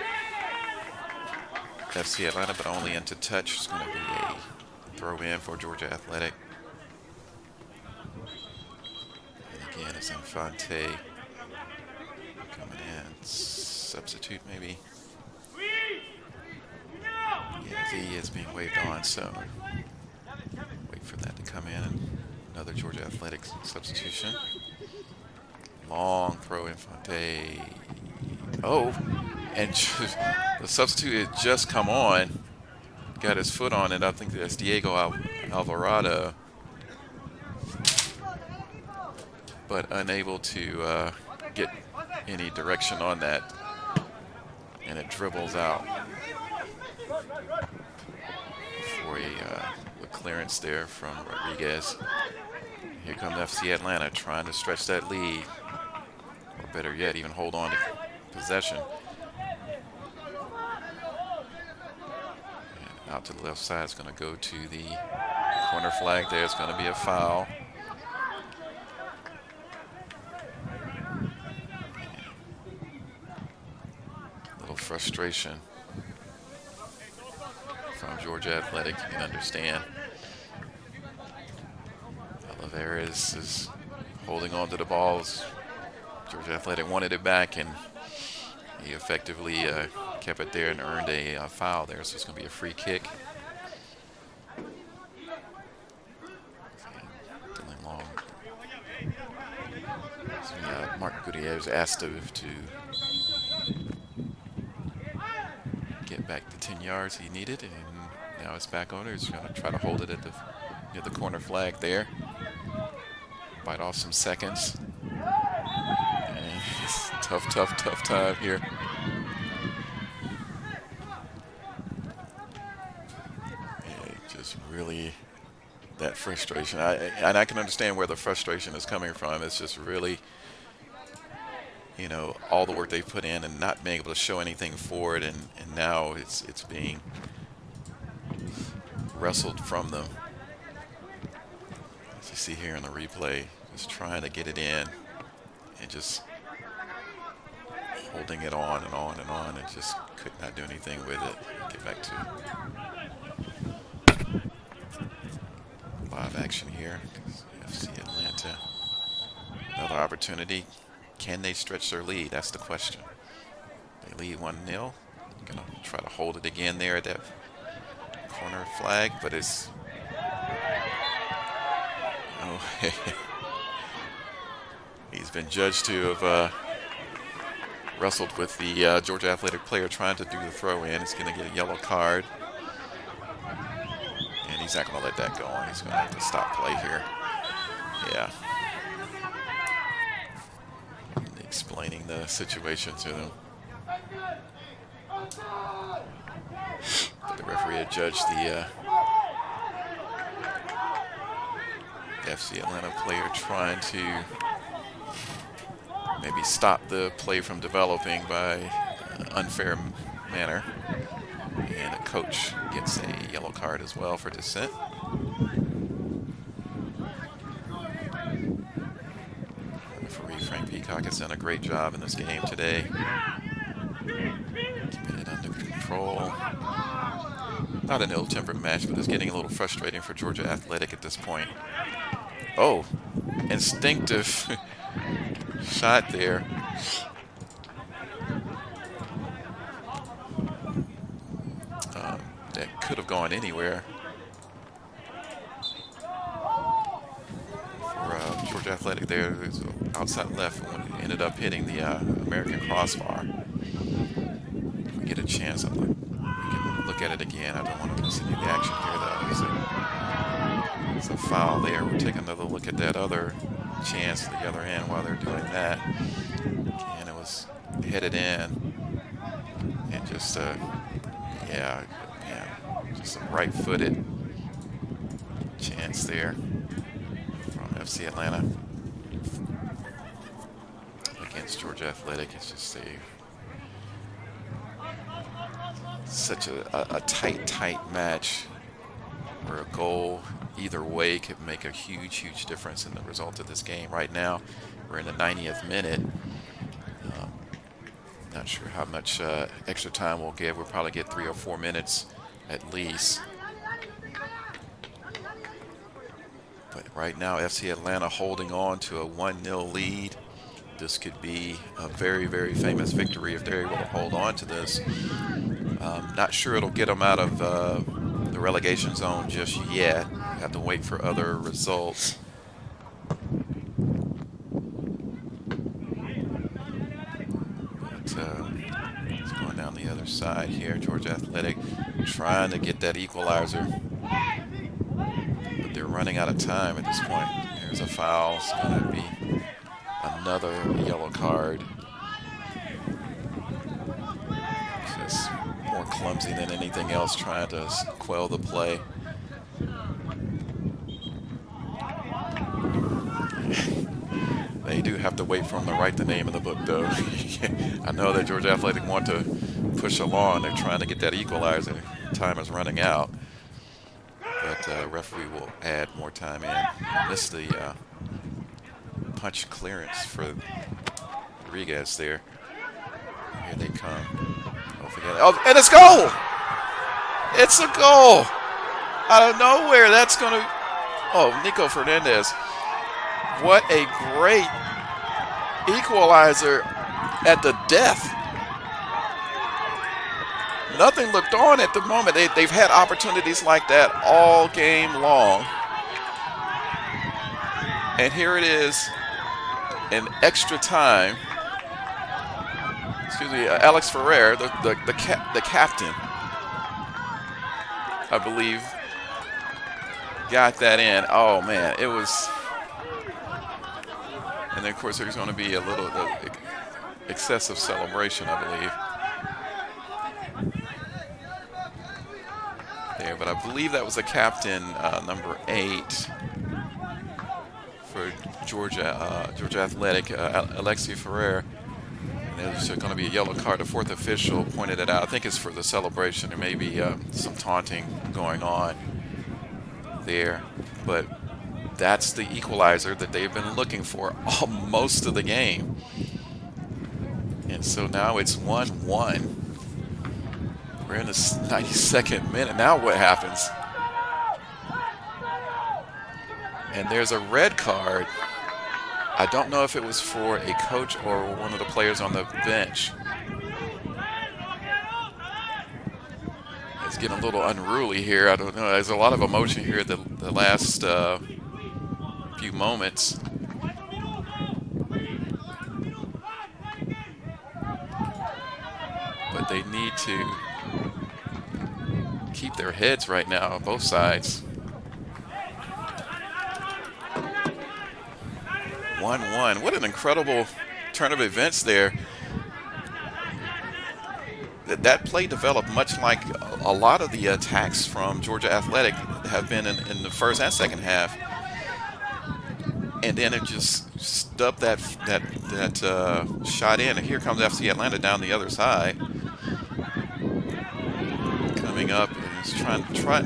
FC Atlanta, but only into touch. It's going to be a throw in for Georgia Athletic. And again, it's Infante coming in. Substitute maybe. Yeah, he is being waved on, so wait for that to come in. Another Georgia Athletics substitution. Long throw, Infante. Oh, and the substitute had just come on. Got his foot on it. I think that's Diego Alvarado. But unable to get any direction on that. And it dribbles out. For a clearance there from Rodriguez. Here comes FC Atlanta trying to stretch that lead, or better yet, even hold on to possession. And out to the left side, it's going to go to the corner flag. There's going to be a foul. A little frustration from Georgia Athletic, you can understand. Oliveras is holding on to the balls. Georgia Athletic wanted it back, and he effectively kept it there and earned a foul there, so it's going to be a free kick. Dylan Long. So, Mark Gutierrez asked to get back the 10 yards he needed, and now it's back on. He's going to try to hold it at near the corner flag there. Bite off some seconds. And it's tough time here. Yeah, just really that frustration. And I can understand where the frustration is coming from. It's just really, you know, all the work they've put in and not being able to show anything for it, and now it's being wrestled from them. As you see here in the replay, just trying to get it in and just holding it on and on and on, and just could not do anything with it. Get back to live action here. FC Atlanta, another opportunity. Can they stretch their lead? That's the question. They lead 1-0. Gonna try to hold it again there at that corner flag, but it's he's been judged to have wrestled with the Georgia Athletic player trying to do the throw in. He's going to get a yellow card, and he's not going to let that go on. He's going to have to stop play here. Yeah. Explaining the situation to them. But the referee had judged the FC Atlanta player trying to maybe stop the play from developing by unfair manner. And a coach gets a yellow card as well for dissent. Referee Frank Peacock has done a great job in this game today. Keeping it under control. Not an ill-tempered match, but it's getting a little frustrating for Georgia Athletic at this point. Oh, instinctive shot there. That could have gone anywhere for Georgia Athletic there. There's an outside left one ended up hitting the American crossbar. If we get a chance, we can look at it again. I don't want to miss any of the action here, though. There's a foul there. We'll take another look at that other chance at the other end while they're doing that. And it was headed in and just, just a right-footed chance there from FC Atlanta against Georgia Athletic. It's just such a tight match where a goal either way could make a huge difference in the result of this game. Right now, we're in the 90th minute. Not sure how much extra time we'll get. We'll probably get 3 or 4 minutes at least. But right now, FC Atlanta holding on to a 1-0 lead. This could be a very famous victory if they're able to hold on to this. Not sure it'll get them out of the relegation zone just yet. Have to wait for other results. It's going down the other side here. Georgia Athletic trying to get that equalizer, but they're running out of time at this point. There's a foul. It's going to be another yellow card. Just more clumsy than anything else, trying to quell the play. They do have to wait for him to write the name of the book, though. I know that Georgia Athletic want to push along. They're trying to get that equalizer. Time is running out. But referee will add more time in. Missed the punch clearance for Rodriguez there. Here they come. Don't forget it. Oh, and it's goal! It's a goal! Out of nowhere, that's going to... Oh, Nico Fernandez. What a great equalizer at the death. Nothing looked on at the moment. They've had opportunities like that all game long. And here it is in extra time. Excuse me, Alex Ferrer, the captain, I believe, got that in. Oh, man, it was... And then, of course, there's going to be a little excessive celebration, I believe. There, but I believe that was the captain, number 8 for Georgia Athletic, Alexi Ferrer. And there's going to be a yellow card. The 4th official pointed it out. I think it's for the celebration. There may be some taunting going on there, but that's the equalizer that they've been looking for all most of the game. And so now it's 1-1. We're in the 92nd minute. Now what happens? And there's a red card. I don't know if it was for a coach or one of the players on the bench. It's getting a little unruly here. I don't know. There's a lot of emotion here the last few moments. But they need to keep their heads right now on both sides. 1-1. What an incredible turn of events there. That play developed much like a lot of the attacks from Georgia Athletic have been in the first and second half. And then it just stubbed that shot in. And here comes FC Atlanta down the other side. Coming up, and he's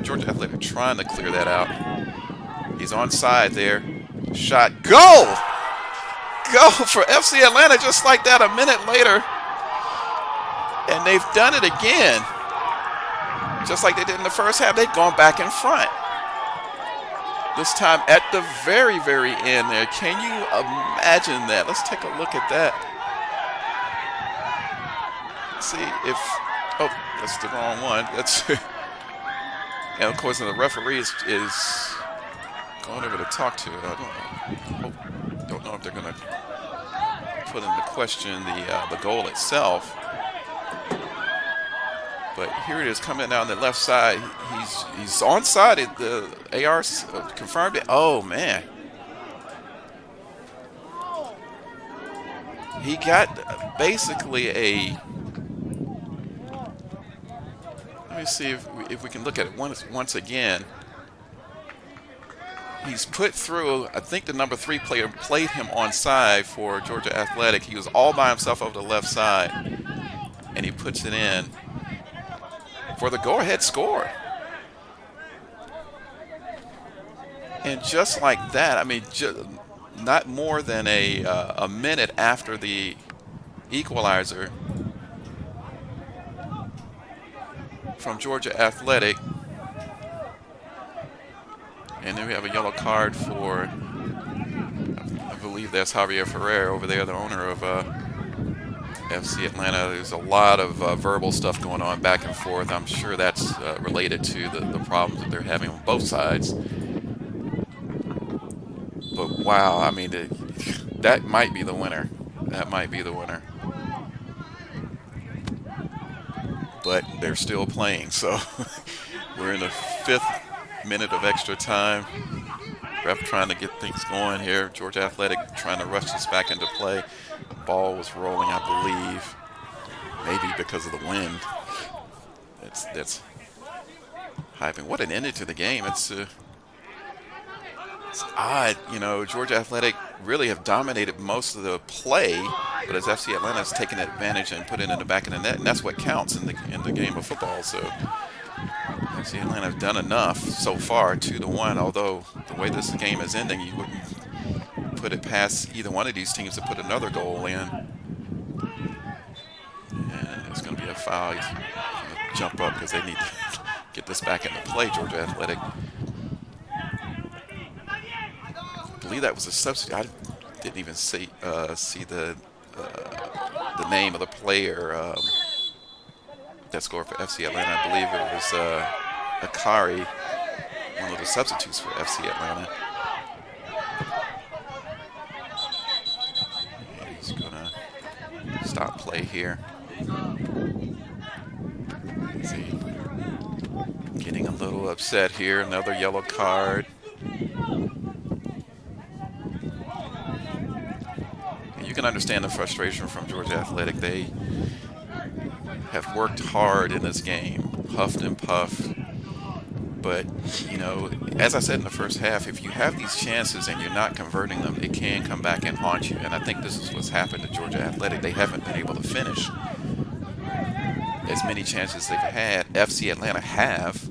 Georgia Athletic trying to clear that out. He's onside there. Shot, goal! Goal for FC Atlanta just like that a minute later. And they've done it again. Just like they did in the first half, they've gone back in front. This time at the very, very end there. Can you imagine that? Let's take a look at that. See if, oh, that's the wrong one. That's, and of course the referee is going over to talk to it. I don't know if they're going to put into question the goal itself. But here it is coming down the left side. He's onside. The AR confirmed it. Oh, man. He got basically a... Let me see if we can look at it once again. He's put through, I think the number 3 player played him onside for Georgia Athletic. He was all by himself over the left side. And he puts it in for the go-ahead score. And just like that, I mean, not more than a minute after the equalizer from Georgia Athletic. And then we have a yellow card for, I believe that's Javier Ferrer over there, the owner of FC Atlanta. There's a lot of verbal stuff going on back and forth. I'm sure that's related to the problems that they're having on both sides. But wow, I mean, that might be the winner. That might be the winner. But they're still playing, so we're in the 5th minute of extra time. Ref trying to get things going here. Georgia Athletic trying to rush this back into play. Ball was rolling, I believe, maybe because of the wind. That's hyping. What an ending to the game. It's odd, you know. Georgia Athletic really have dominated most of the play, but as FC Atlanta has taken advantage and put it in the back of the net, and that's what counts in the game of football. So FC Atlanta have done enough so far, 2-1. Although the way this game is ending, you wouldn't put it past either one of these teams to put another goal in. And there's going to be a foul. He's going to jump up because they need to get this back into play, Georgia Athletic. I believe that was a substitute. I didn't even see the name of the player that scored for FC Atlanta. I believe it was Akari, one of the substitutes for FC Atlanta. And he's going to stop play here. Let's see. Getting a little upset here. Another yellow card. You can understand the frustration from Georgia Athletic. They have worked hard in this game, huffed and puffed. But, you know, as I said in the first half, if you have these chances and you're not converting them, it can come back and haunt you. And I think this is what's happened to Georgia Athletic. They haven't been able to finish as many chances they've had. FC Atlanta have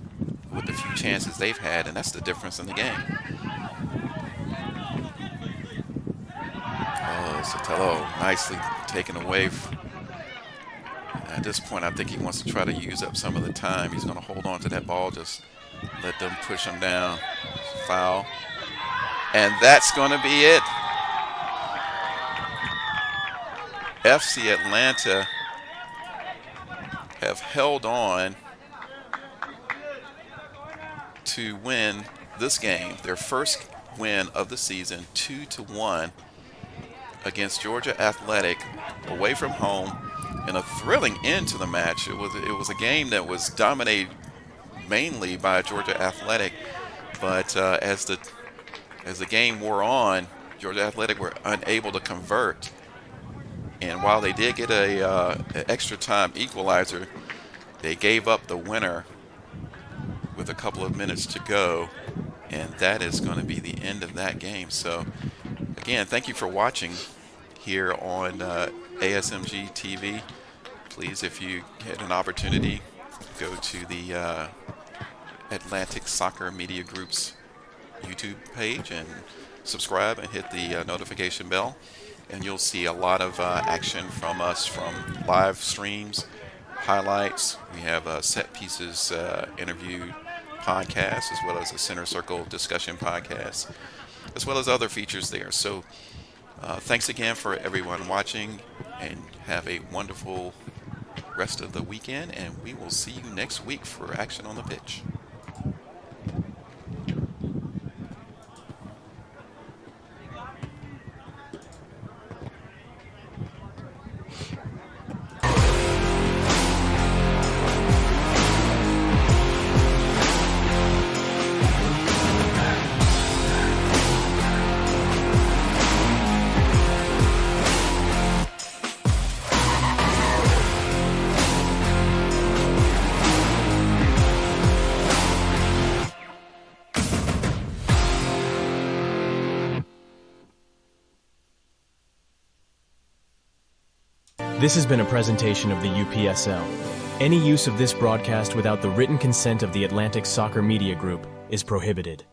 with the few chances they've had, and that's the difference in the game. Sotelo nicely taken away. At this point, I think he wants to try to use up some of the time. He's going to hold on to that ball, just let them push him down. Foul. And that's going to be it. FC Atlanta have held on to win this game, their first win of the season, 2-1 against Georgia Athletic away from home, in a thrilling end to the match. It was a game that was dominated mainly by Georgia Athletic, but as the game wore on, Georgia Athletic were unable to convert. And while they did get an extra time equalizer, they gave up the winner with a couple of minutes to go, and that is going to be the end of that game. So again, thank you for watching here on ASMG TV. Please, if you had an opportunity, go to the Atlantic Soccer Media Group's YouTube page and subscribe and hit the notification bell, and you'll see a lot of action from us, from live streams, highlights. We have set pieces interviewed podcast, as well as the Center Circle discussion podcast, as well as other features there. So thanks again for everyone watching, and have a wonderful rest of the weekend, and we will see you next week for Action on the Pitch. This has been a presentation of the UPSL. Any use of this broadcast without the written consent of the Atlantic Soccer Media Group is prohibited.